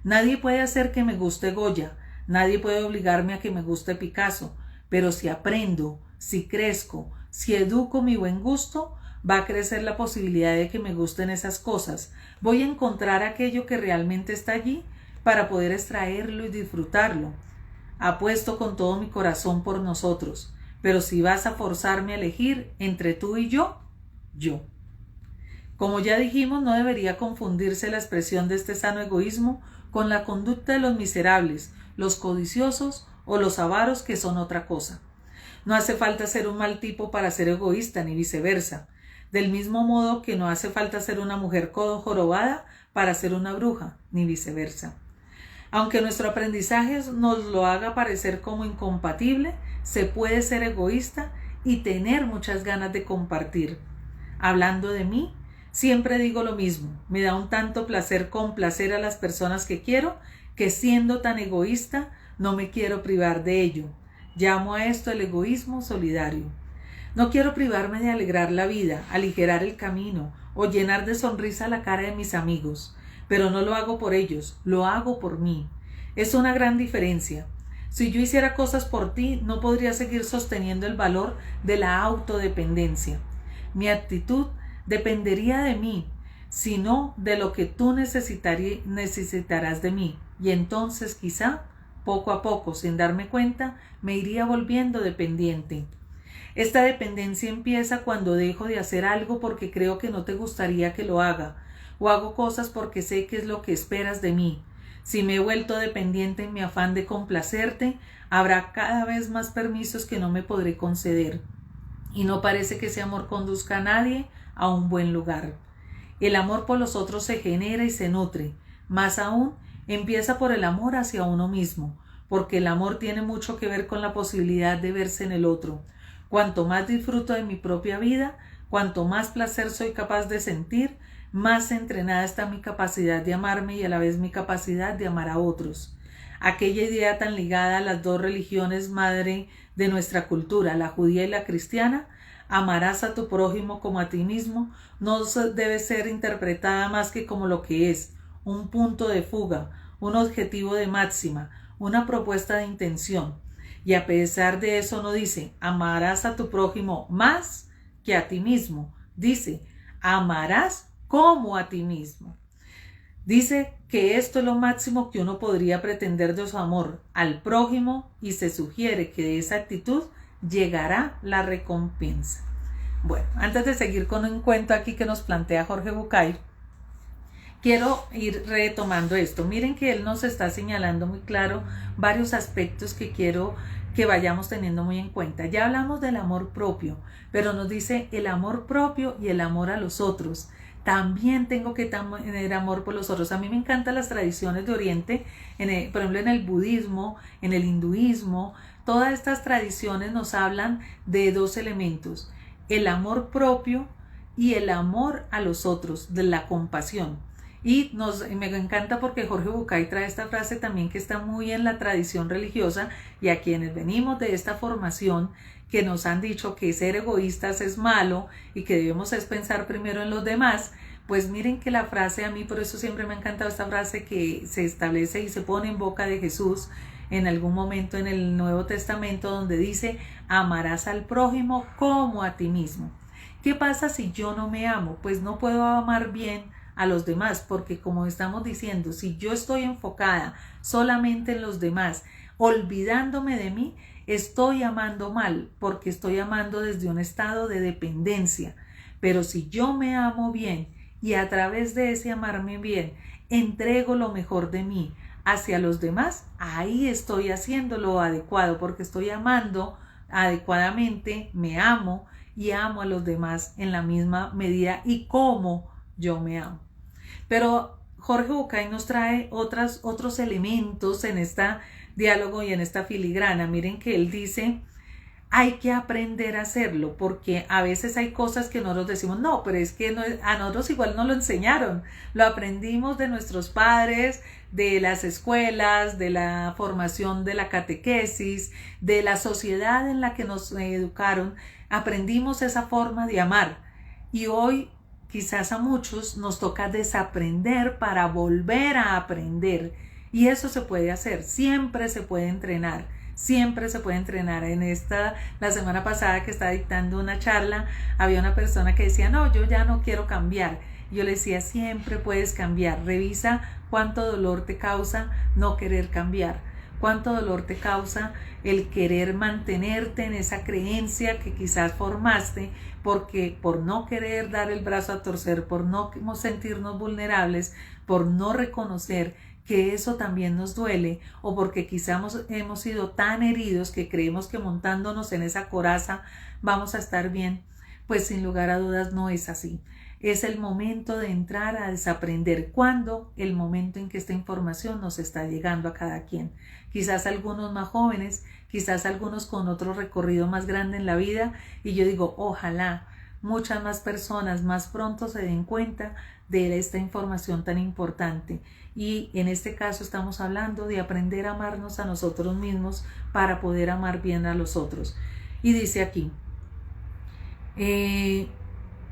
Nadie puede hacer que me guste Goya, nadie puede obligarme a que me guste Picasso, pero si aprendo, si crezco, si educo mi buen gusto, va a crecer la posibilidad de que me gusten esas cosas. Voy a encontrar aquello que realmente está allí para poder extraerlo y disfrutarlo. Apuesto con todo mi corazón por nosotros, pero si vas a forzarme a elegir entre tú y yo. Como ya dijimos, no debería confundirse la expresión de este sano egoísmo con la conducta de los miserables, los codiciosos o los avaros, que son otra cosa. No hace falta ser un mal tipo para ser egoísta, ni viceversa. Del mismo modo que no hace falta ser una mujer jorobada para ser una bruja, ni viceversa. Aunque nuestro aprendizaje nos lo haga parecer como incompatible, se puede ser egoísta y tener muchas ganas de compartir. Hablando de mí, siempre digo lo mismo. Me da un tanto placer complacer a las personas que quiero, que siendo tan egoísta, no me quiero privar de ello. Llamo a esto el egoísmo solidario. No quiero privarme de alegrar la vida, aligerar el camino o llenar de sonrisa la cara de mis amigos. Pero no lo hago por ellos, lo hago por mí. Es una gran diferencia. Si yo hiciera cosas por ti, no podría seguir sosteniendo el valor de la autodependencia. Mi actitud dependería de mí, sino de lo que tú necesitarás de mí. Y entonces quizá, poco a poco, sin darme cuenta, me iría volviendo dependiente. Esta dependencia empieza cuando dejo de hacer algo porque creo que no te gustaría que lo haga, o hago cosas porque sé que es lo que esperas de mí. Si me he vuelto dependiente en mi afán de complacerte, habrá cada vez más permisos que no me podré conceder. Y no parece que ese amor conduzca a nadie a un buen lugar. El amor por los otros se genera y se nutre. Más aún, empieza por el amor hacia uno mismo, porque el amor tiene mucho que ver con la posibilidad de verse en el otro. Cuanto más disfruto de mi propia vida, cuanto más placer soy capaz de sentir, más entrenada está mi capacidad de amarme y a la vez mi capacidad de amar a otros. Aquella idea tan ligada a las dos religiones madre de nuestra cultura, la judía y la cristiana, amarás a tu prójimo como a ti mismo, no debe ser interpretada más que como lo que es, un punto de fuga, un objetivo de máxima, una propuesta de intención. Y a pesar de eso no dice, amarás a tu prójimo más que a ti mismo, dice, amarás como a ti mismo. Dice que esto es lo máximo que uno podría pretender de su amor al prójimo y se sugiere que de esa actitud llegará la recompensa. Bueno, antes de seguir con un cuento aquí que nos plantea Jorge Bucay, quiero ir retomando esto. Miren que él nos está señalando muy claro varios aspectos que quiero que vayamos teniendo muy en cuenta. Ya hablamos del amor propio, pero nos dice el amor propio y el amor a los otros. También tengo que tener amor por los otros. A mí me encantan las tradiciones de Oriente, por ejemplo en el budismo, en el hinduismo. Todas estas tradiciones nos hablan de dos elementos, el amor propio y el amor a los otros, de la compasión. Y me encanta porque Jorge Bucay trae esta frase también que está muy en la tradición religiosa, y a quienes venimos de esta formación que nos han dicho que ser egoístas es malo y que debemos es pensar primero en los demás, pues miren que la frase, a mí por eso siempre me ha encantado esta frase que se establece y se pone en boca de Jesús en algún momento en el Nuevo Testamento, donde dice, amarás al prójimo como a ti mismo. ¿Qué pasa si yo no me amo? Pues no puedo amar bien a los demás, porque como estamos diciendo, si yo estoy enfocada solamente en los demás, olvidándome de mí, estoy amando mal, porque estoy amando desde un estado de dependencia. Pero si yo me amo bien y a través de ese amarme bien, entrego lo mejor de mí hacia los demás, ahí estoy haciendo lo adecuado, porque estoy amando adecuadamente, me amo y amo a los demás en la misma medida y como yo me amo. Pero Jorge Bucay nos trae otros elementos en este diálogo y en esta filigrana. Miren que él dice, hay que aprender a hacerlo, porque a veces hay cosas que nosotros decimos, no, pero es que a nosotros igual no lo enseñaron, lo aprendimos de nuestros padres, de las escuelas, de la formación de la catequesis, de la sociedad en la que nos educaron, aprendimos esa forma de amar y hoy quizás a muchos nos toca desaprender para volver a aprender y eso se puede hacer, siempre se puede entrenar. Siempre se puede entrenar. La semana pasada que estaba dictando una charla, había una persona que decía, no, yo ya no quiero cambiar. Yo le decía, siempre puedes cambiar. Revisa cuánto dolor te causa no querer cambiar. Cuánto dolor te causa el querer mantenerte en esa creencia que quizás formaste porque por no querer dar el brazo a torcer, por no sentirnos vulnerables, por no reconocer que eso también nos duele o porque quizás hemos sido tan heridos que creemos que montándonos en esa coraza vamos a estar bien, pues sin lugar a dudas no es así. Es el momento de entrar a desaprender. ¿Cuándo? El momento en que esta información nos está llegando a cada quien. Quizás algunos más jóvenes, quizás algunos con otro recorrido más grande en la vida y yo digo, ojalá muchas más personas más pronto se den cuenta de esta información tan importante. Y en este caso estamos hablando de aprender a amarnos a nosotros mismos para poder amar bien a los otros. Y dice aquí,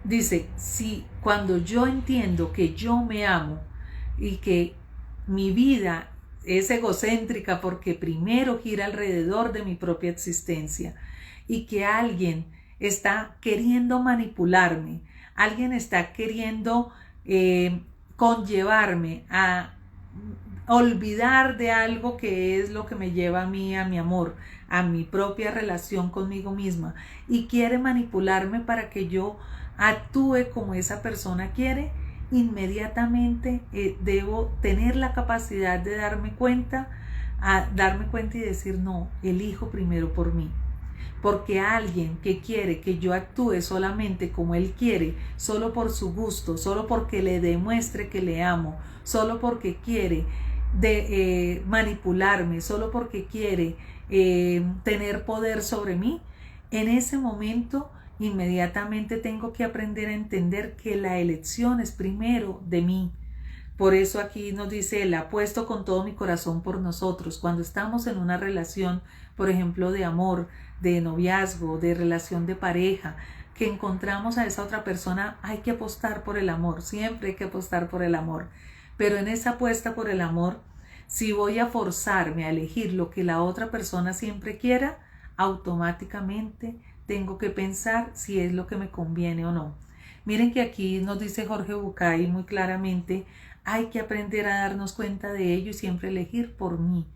dice, si cuando yo entiendo que yo me amo y que mi vida es egocéntrica porque primero gira alrededor de mi propia existencia y que alguien está queriendo manipularme, alguien está queriendo conllevarme a olvidar de algo que es lo que me lleva a mí, a mi amor, a mi propia relación conmigo misma y quiere manipularme para que yo actúe como esa persona quiere, inmediatamente debo tener la capacidad de darme cuenta y decir no, elijo primero por mí. Porque alguien que quiere que yo actúe solamente como él quiere, solo por su gusto, solo porque le demuestre que le amo, solo porque quiere manipularme, solo porque quiere tener poder sobre mí, en ese momento inmediatamente tengo que aprender a entender que la elección es primero de mí. Por eso aquí nos dice, él apuesto con todo mi corazón por nosotros. Cuando estamos en una relación, por ejemplo, de amor, de noviazgo, de relación de pareja, que encontramos a esa otra persona, hay que apostar por el amor, siempre hay que apostar por el amor. Pero en esa apuesta por el amor, si voy a forzarme a elegir lo que la otra persona siempre quiera, automáticamente tengo que pensar si es lo que me conviene o no. Miren que aquí nos dice Jorge Bucay muy claramente, hay que aprender a darnos cuenta de ello y siempre elegir por mí.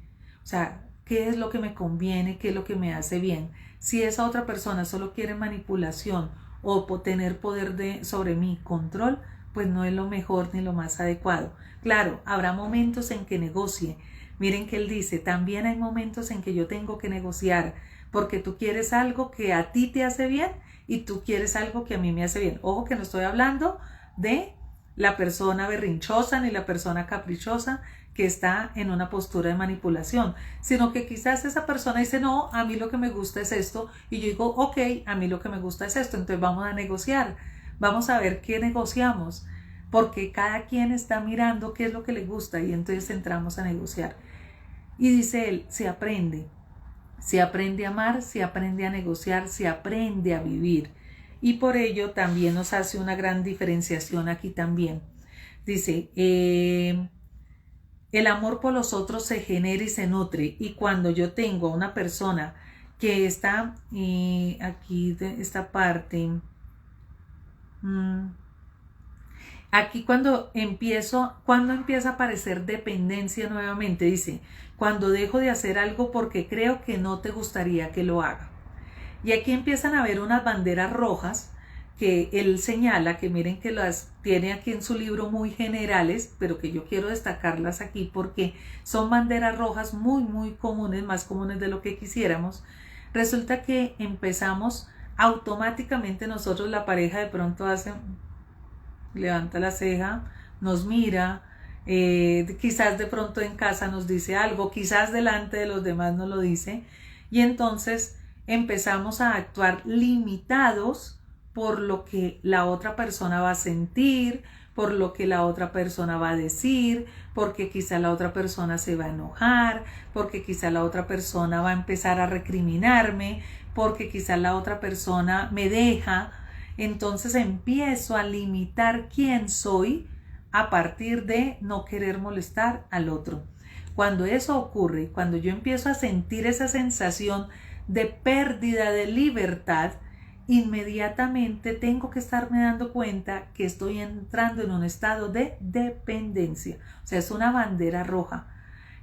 O sea, ¿qué es lo que me conviene? ¿Qué es lo que me hace bien? Si esa otra persona solo quiere manipulación o tener poder sobre mí, control, pues no es lo mejor ni lo más adecuado. Claro, habrá momentos en que negocie. Miren que él dice, también hay momentos en que yo tengo que negociar porque tú quieres algo que a ti te hace bien y tú quieres algo que a mí me hace bien. Ojo que no estoy hablando de la persona berrinchosa ni la persona caprichosa que está en una postura de manipulación, sino que quizás esa persona dice, no, a mí lo que me gusta es esto, y yo digo, ok, a mí lo que me gusta es esto, entonces vamos a negociar, vamos a ver qué negociamos, porque cada quien está mirando qué es lo que le gusta y entonces entramos a negociar. Y dice él, se aprende a amar, se aprende a negociar, se aprende a vivir. Y por ello también nos hace una gran diferenciación aquí también. Dice, el amor por los otros se genera y se nutre. Y cuando yo tengo a una persona que está aquí de esta parte, Aquí cuando empieza a aparecer dependencia nuevamente, dice, cuando dejo de hacer algo porque creo que no te gustaría que lo haga. Y aquí empiezan a ver unas banderas rojas que él señala, que miren que las tiene aquí en su libro muy generales, pero que yo quiero destacarlas aquí porque son banderas rojas muy comunes, más comunes de lo que quisiéramos. Resulta que empezamos automáticamente nosotros, la pareja de pronto levanta la ceja, nos mira, quizás de pronto en casa nos dice algo, quizás delante de los demás nos lo dice, y entonces empezamos a actuar limitados por lo que la otra persona va a sentir, por lo que la otra persona va a decir, porque quizá la otra persona se va a enojar, porque quizá la otra persona va a empezar a recriminarme, porque quizá la otra persona me deja. Entonces empiezo a limitar quién soy a partir de no querer molestar al otro. Cuando eso ocurre, cuando yo empiezo a sentir esa sensación de pérdida de libertad, inmediatamente tengo que estarme dando cuenta que estoy entrando en un estado de dependencia. O sea, es una bandera roja.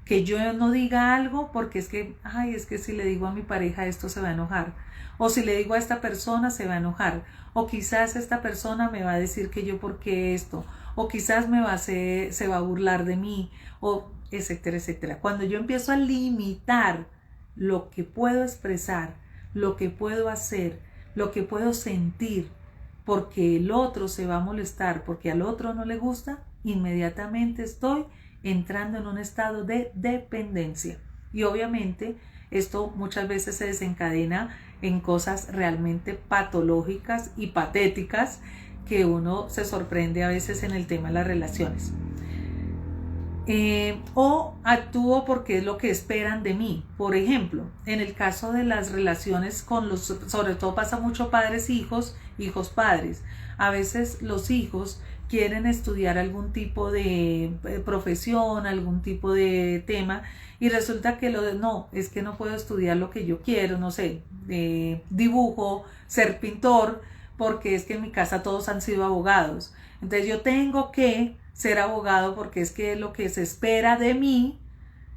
Que yo no diga algo porque es que si le digo a mi pareja esto se va a enojar. O si le digo a esta persona se va a enojar. O quizás esta persona me va a decir que yo por qué esto. O quizás se va a burlar de mí. O etcétera, etcétera. Cuando yo empiezo a limitar lo que puedo expresar, lo que puedo hacer, lo que puedo sentir, porque el otro se va a molestar, porque al otro no le gusta, inmediatamente estoy entrando en un estado de dependencia. Y obviamente esto muchas veces se desencadena en cosas realmente patológicas y patéticas que uno se sorprende a veces en el tema de las relaciones. O actúo porque es lo que esperan de mí. Por ejemplo, en el caso de las relaciones sobre todo pasa mucho padres-hijos, hijos-padres. A veces los hijos quieren estudiar algún tipo de profesión, algún tipo de tema, y resulta que no, es que no puedo estudiar lo que yo quiero, no sé, dibujo, ser pintor, porque es que en mi casa todos han sido abogados. Entonces yo tengo que ser abogado porque es que es lo que se espera de mí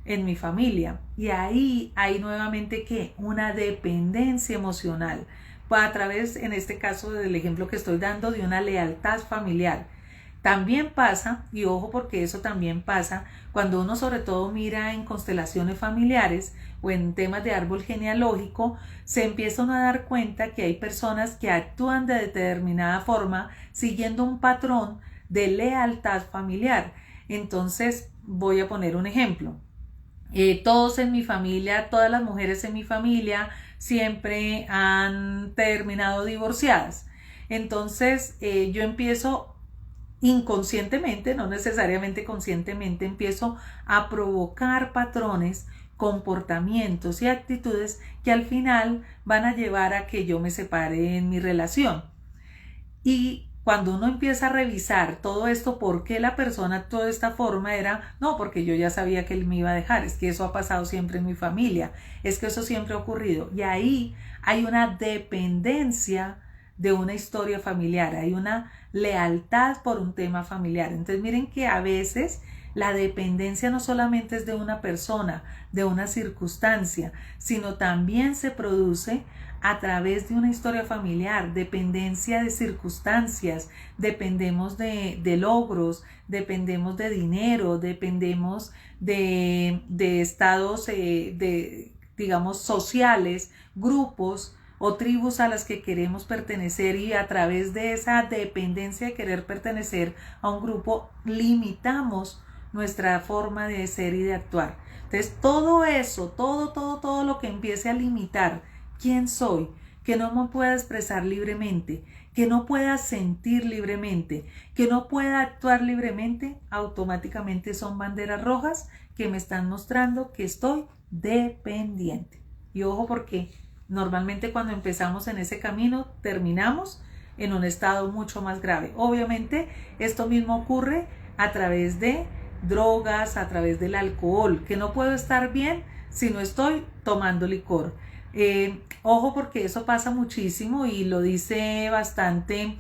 en mi familia. Y ahí hay nuevamente que una dependencia emocional a través, en este caso del ejemplo que estoy dando, de una lealtad familiar. También pasa, y ojo porque eso también pasa, cuando uno sobre todo mira en constelaciones familiares o en temas de árbol genealógico, se empieza uno a dar cuenta que hay personas que actúan de determinada forma siguiendo un patrón de lealtad familiar. Entonces voy a poner un ejemplo. Todos en mi familia, todas las mujeres en mi familia siempre han terminado divorciadas. Entonces yo empiezo inconscientemente, no necesariamente conscientemente, empiezo a provocar patrones, comportamientos y actitudes que al final van a llevar a que yo me separe en mi relación. Y cuando uno empieza a revisar todo esto, por qué la persona actuó de esta forma, no, porque yo ya sabía que él me iba a dejar, es que eso ha pasado siempre en mi familia, es que eso siempre ha ocurrido. Y ahí hay una dependencia de una historia familiar, hay una lealtad por un tema familiar. Entonces miren que a veces la dependencia no solamente es de una persona, de una circunstancia, sino también se produce a través de una historia familiar, dependencia de circunstancias, dependemos de logros, dependemos de dinero, dependemos de estados, digamos, sociales, grupos o tribus a las que queremos pertenecer, y a través de esa dependencia de querer pertenecer a un grupo limitamos nuestra forma de ser y de actuar. Entonces todo eso, todo lo que empiece a limitar quién soy, que no me pueda expresar libremente, que no pueda sentir libremente, que no pueda actuar libremente, automáticamente son banderas rojas que me están mostrando que estoy dependiente. Y ojo, porque normalmente cuando empezamos en ese camino terminamos en un estado mucho más grave. Obviamente esto mismo ocurre a través de drogas, a través del alcohol, que no puedo estar bien si no estoy tomando licor. Ojo, porque eso pasa muchísimo y lo dice bastante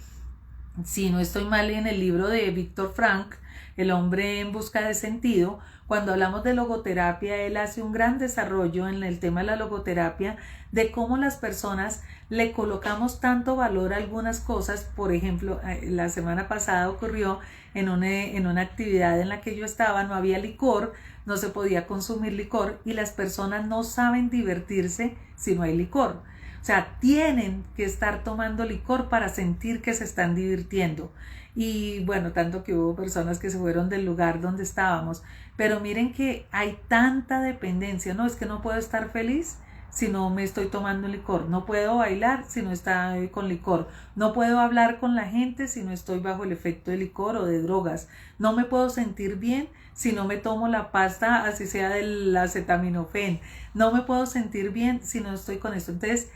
si no estoy mal, en el libro de Víctor Frank, El hombre en busca de sentido, cuando hablamos de logoterapia, él hace un gran desarrollo en el tema de la logoterapia, de cómo las personas le colocamos tanto valor a algunas cosas. Por ejemplo, la semana pasada ocurrió en una actividad en la que yo estaba, no había licor, no se podía consumir licor y las personas no saben divertirse si no hay licor. O sea, tienen que estar tomando licor para sentir que se están divirtiendo. Y bueno, tanto que hubo personas que se fueron del lugar donde estábamos. Pero miren que hay tanta dependencia, ¿no? Es que no puedo estar feliz si no me estoy tomando licor. No puedo bailar si no estoy con licor. No puedo hablar con la gente si no estoy bajo el efecto de licor o de drogas. No me puedo sentir bien si no me tomo la pasta, así sea del acetaminofén. No me puedo sentir bien si no estoy con esto. Entonces,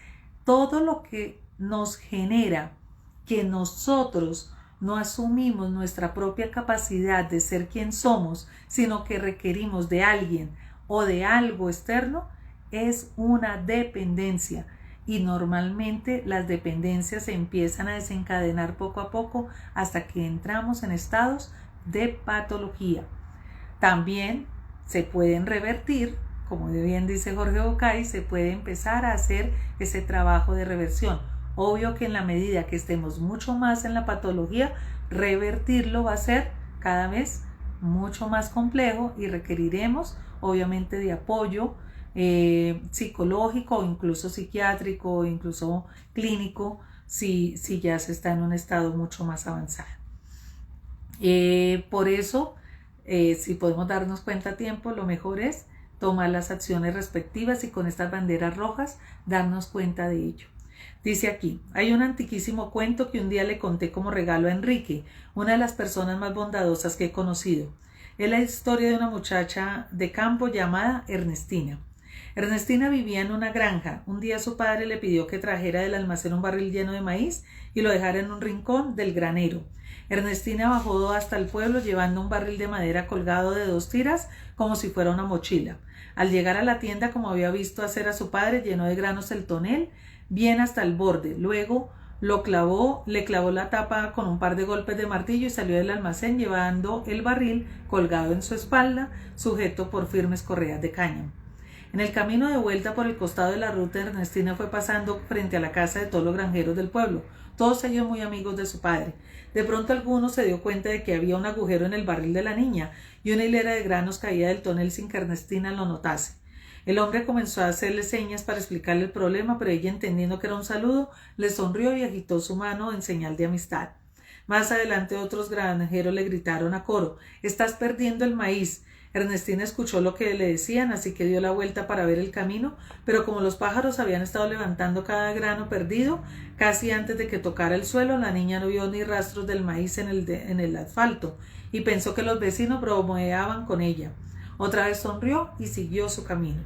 todo lo que nos genera que nosotros no asumimos nuestra propia capacidad de ser quien somos, sino que requerimos de alguien o de algo externo, es una dependencia. Y normalmente las dependencias se empiezan a desencadenar poco a poco hasta que entramos en estados de patología. También se pueden revertir, como bien dice Jorge Bucay, se puede empezar a hacer ese trabajo de reversión. Obvio que en la medida que estemos mucho más en la patología, revertirlo va a ser cada vez mucho más complejo y requeriremos obviamente de apoyo psicológico o incluso psiquiátrico o incluso clínico si ya se está en un estado mucho más avanzado. Por eso, si podemos darnos cuenta a tiempo, lo mejor es tomar las acciones respectivas y con estas banderas rojas darnos cuenta de ello. Dice aquí, hay un antiquísimo cuento que un día le conté como regalo a Enrique, una de las personas más bondadosas que he conocido. Es la historia de una muchacha de campo llamada Ernestina. Ernestina vivía en una granja. Un día su padre le pidió que trajera del almacén un barril lleno de maíz y lo dejara en un rincón del granero. Ernestina bajó hasta el pueblo llevando un barril de madera colgado de 2 tiras como si fuera una mochila. Al llegar a la tienda, como había visto hacer a su padre, llenó de granos el tonel bien hasta el borde. Luego le clavó la tapa con un par de golpes de martillo y salió del almacén llevando el barril colgado en su espalda, sujeto por firmes correas de cáñamo. En el camino de vuelta por el costado de la ruta, Ernestina fue pasando frente a la casa de todos los granjeros del pueblo, todos ellos muy amigos de su padre. De pronto alguno se dio cuenta de que había un agujero en el barril de la niña y una hilera de granos caía del tonel sin que Ernestina lo notase. El hombre comenzó a hacerle señas para explicarle el problema, pero ella, entendiendo que era un saludo, le sonrió y agitó su mano en señal de amistad. Más adelante otros granjeros le gritaron a coro: «¡Estás perdiendo el maíz!». Ernestina escuchó lo que le decían, así que dio la vuelta para ver el camino, pero como los pájaros habían estado levantando cada grano perdido, casi antes de que tocara el suelo, la niña no vio ni rastros del maíz en el asfalto y pensó que los vecinos bromeaban con ella. Otra vez sonrió y siguió su camino.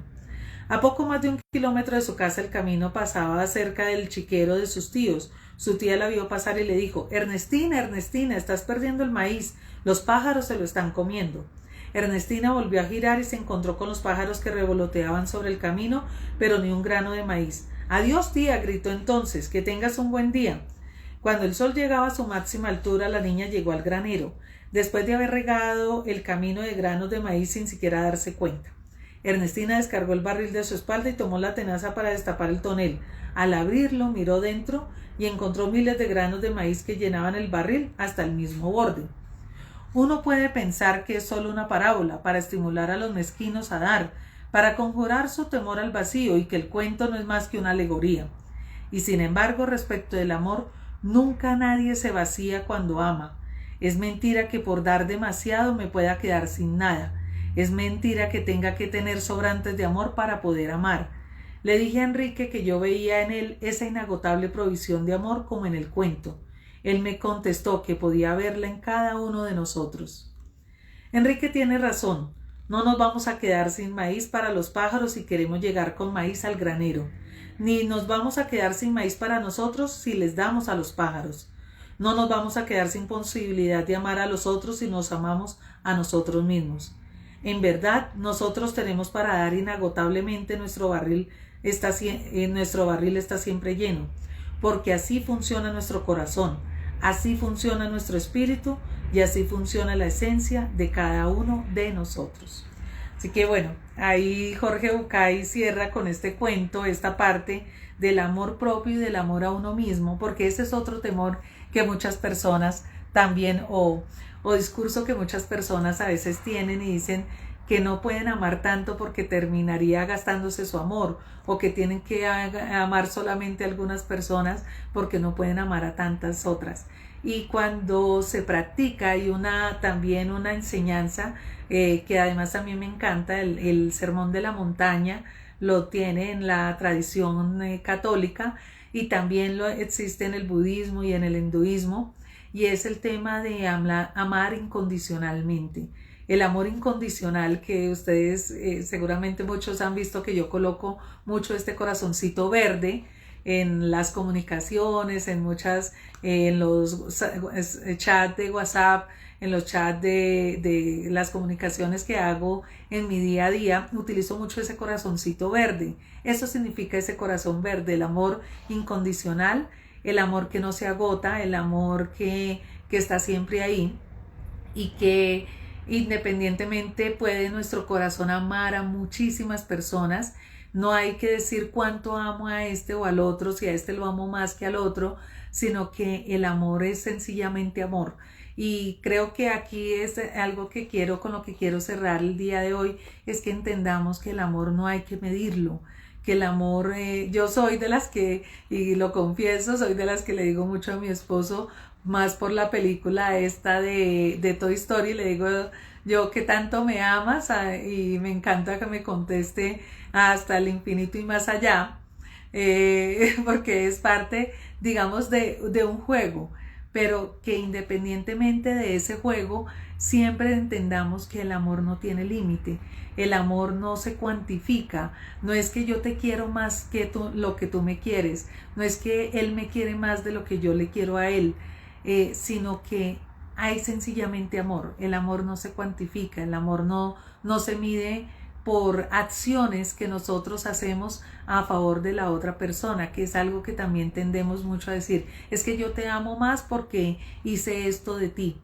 A poco más de 1 kilómetro de su casa el camino pasaba cerca del chiquero de sus tíos. Su tía la vio pasar y le dijo: «Ernestina, Ernestina, estás perdiendo el maíz, los pájaros se lo están comiendo». Ernestina volvió a girar y se encontró con los pájaros que revoloteaban sobre el camino, pero ni un grano de maíz. «Adiós, tía», gritó entonces, «que tengas un buen día». Cuando el sol llegaba a su máxima altura, la niña llegó al granero, después de haber regado el camino de granos de maíz sin siquiera darse cuenta. Ernestina descargó el barril de su espalda y tomó la tenaza para destapar el tonel. Al abrirlo, miró dentro y encontró miles de granos de maíz que llenaban el barril hasta el mismo borde. Uno puede pensar que es solo una parábola para estimular a los mezquinos a dar, para conjurar su temor al vacío, y que el cuento no es más que una alegoría. Y sin embargo, respecto del amor, nunca nadie se vacía cuando ama. Es mentira que por dar demasiado me pueda quedar sin nada. Es mentira que tenga que tener sobrantes de amor para poder amar. Le dije a Enrique que yo veía en él esa inagotable provisión de amor como en el cuento. Él me contestó que podía verla en cada uno de nosotros. Enrique tiene razón. No nos vamos a quedar sin maíz para los pájaros si queremos llegar con maíz al granero. Ni nos vamos a quedar sin maíz para nosotros si les damos a los pájaros. No nos vamos a quedar sin posibilidad de amar a los otros si nos amamos a nosotros mismos. En verdad, nosotros tenemos para dar inagotablemente. Nuestro barril está siempre lleno, porque así funciona nuestro corazón. Así funciona nuestro espíritu y así funciona la esencia de cada uno de nosotros. Así que bueno, ahí Jorge Bucay cierra con este cuento, esta parte del amor propio y del amor a uno mismo, porque ese es otro temor que muchas personas también, o discurso que muchas personas a veces tienen y dicen que no pueden amar tanto porque terminaría gastándose su amor, o que tienen que amar solamente a algunas personas porque no pueden amar a tantas otras. Y cuando se practica hay también una enseñanza que además a mí me encanta, el Sermón de la Montaña lo tiene en la tradición católica, y también existe en el budismo y en el hinduismo, y es el tema de amar incondicionalmente. El amor incondicional, que ustedes seguramente muchos han visto que yo coloco mucho este corazoncito verde en las comunicaciones, en los chats de WhatsApp, en los chats de las comunicaciones que hago en mi día a día, utilizo mucho ese corazoncito verde. Eso significa ese corazón verde, el amor incondicional, el amor que no se agota, el amor que está siempre ahí, y que independientemente puede nuestro corazón amar a muchísimas personas. No hay que decir cuánto amo a este o al otro, si a este lo amo más que al otro, sino que el amor es sencillamente amor. Y creo que aquí es algo con lo que quiero cerrar el día de hoy, es que entendamos que el amor no hay que medirlo, que el amor, yo soy de las que, y lo confieso, soy de las que le digo mucho a mi esposo, más por la película esta de Toy Story, le digo yo que tanto me amas, y me encanta que me conteste hasta el infinito y más allá, porque es parte, digamos, de un juego, pero que independientemente de ese juego, siempre entendamos que el amor no tiene límite, el amor no se cuantifica, no es que yo te quiero más que lo que tú me quieres, no es que él me quiere más de lo que yo le quiero a él, sino que hay sencillamente amor. El amor no se cuantifica, el amor no se mide por acciones que nosotros hacemos a favor de la otra persona, que es algo que también tendemos mucho a decir, es que yo te amo más porque hice esto de ti.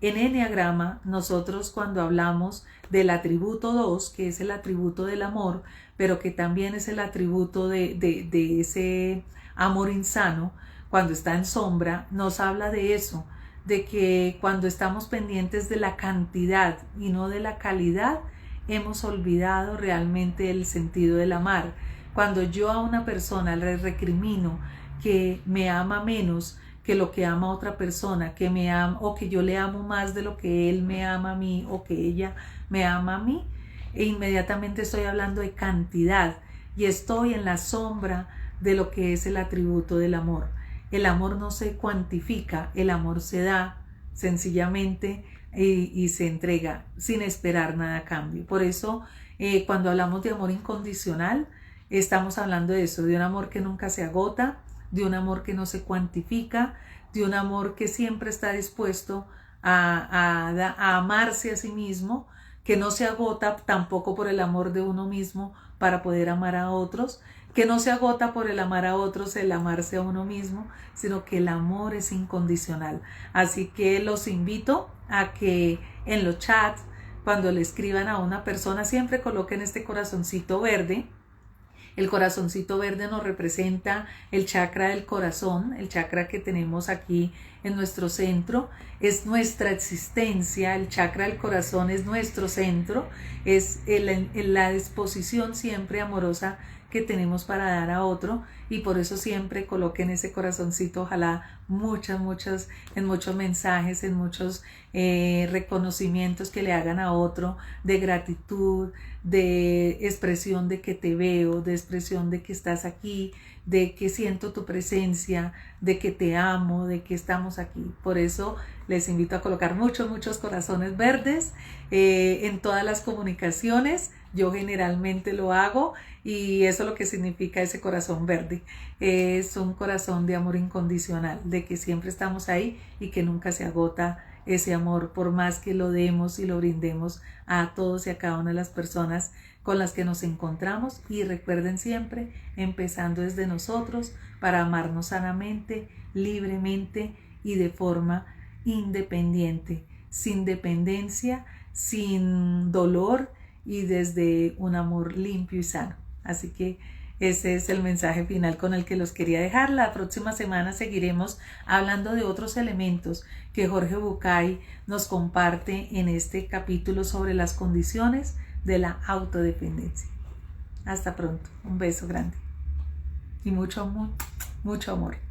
En Eneagrama, nosotros cuando hablamos del atributo 2, que es el atributo del amor, pero que también es el atributo de ese amor insano, cuando está en sombra, nos habla de eso, de que cuando estamos pendientes de la cantidad y no de la calidad, hemos olvidado realmente el sentido del amar. Cuando yo a una persona le recrimino que me ama menos que lo que ama a otra persona, que me ama, o que yo le amo más de lo que él me ama a mí, o que ella me ama a mí, e inmediatamente estoy hablando de cantidad y estoy en la sombra de lo que es el atributo del amor. El amor no se cuantifica, el amor se da sencillamente y se entrega sin esperar nada a cambio. Por eso cuando hablamos de amor incondicional, estamos hablando de eso, de un amor que nunca se agota, de un amor que no se cuantifica, de un amor que siempre está dispuesto a amarse a sí mismo, que no se agota tampoco por el amor de uno mismo para poder amar a otros, que no se agota por el amar a otros, el amarse a uno mismo, sino que el amor es incondicional. Así que los invito a que en los chats, cuando le escriban a una persona, siempre coloquen este corazoncito verde. El corazoncito verde nos representa el chakra del corazón, el chakra que tenemos aquí en nuestro centro, es nuestra existencia, el chakra del corazón es nuestro centro, es la disposición siempre amorosa que tenemos para dar a otro, y por eso siempre coloquen ese corazoncito, ojalá en muchos mensajes, en muchos reconocimientos que le hagan a otro, de gratitud, de expresión de que te veo, de expresión de que estás aquí, de que siento tu presencia, de que te amo, de que estamos aquí. Por eso les invito a colocar muchos corazones verdes en todas las comunicaciones. Yo generalmente lo hago, y eso es lo que significa ese corazón verde. Es un corazón de amor incondicional, de que siempre estamos ahí y que nunca se agota ese amor, por más que lo demos y lo brindemos a todos y a cada una de las personas con las que nos encontramos. Y recuerden siempre, empezando desde nosotros, para amarnos sanamente, libremente y de forma independiente, sin dependencia, sin dolor y desde un amor limpio y sano. Así que ese es el mensaje final con el que los quería dejar. La próxima semana seguiremos hablando de otros elementos que Jorge Bucay nos comparte en este capítulo sobre las condiciones de la autodependencia. Hasta pronto. Un beso grande y mucho amor, mucho amor.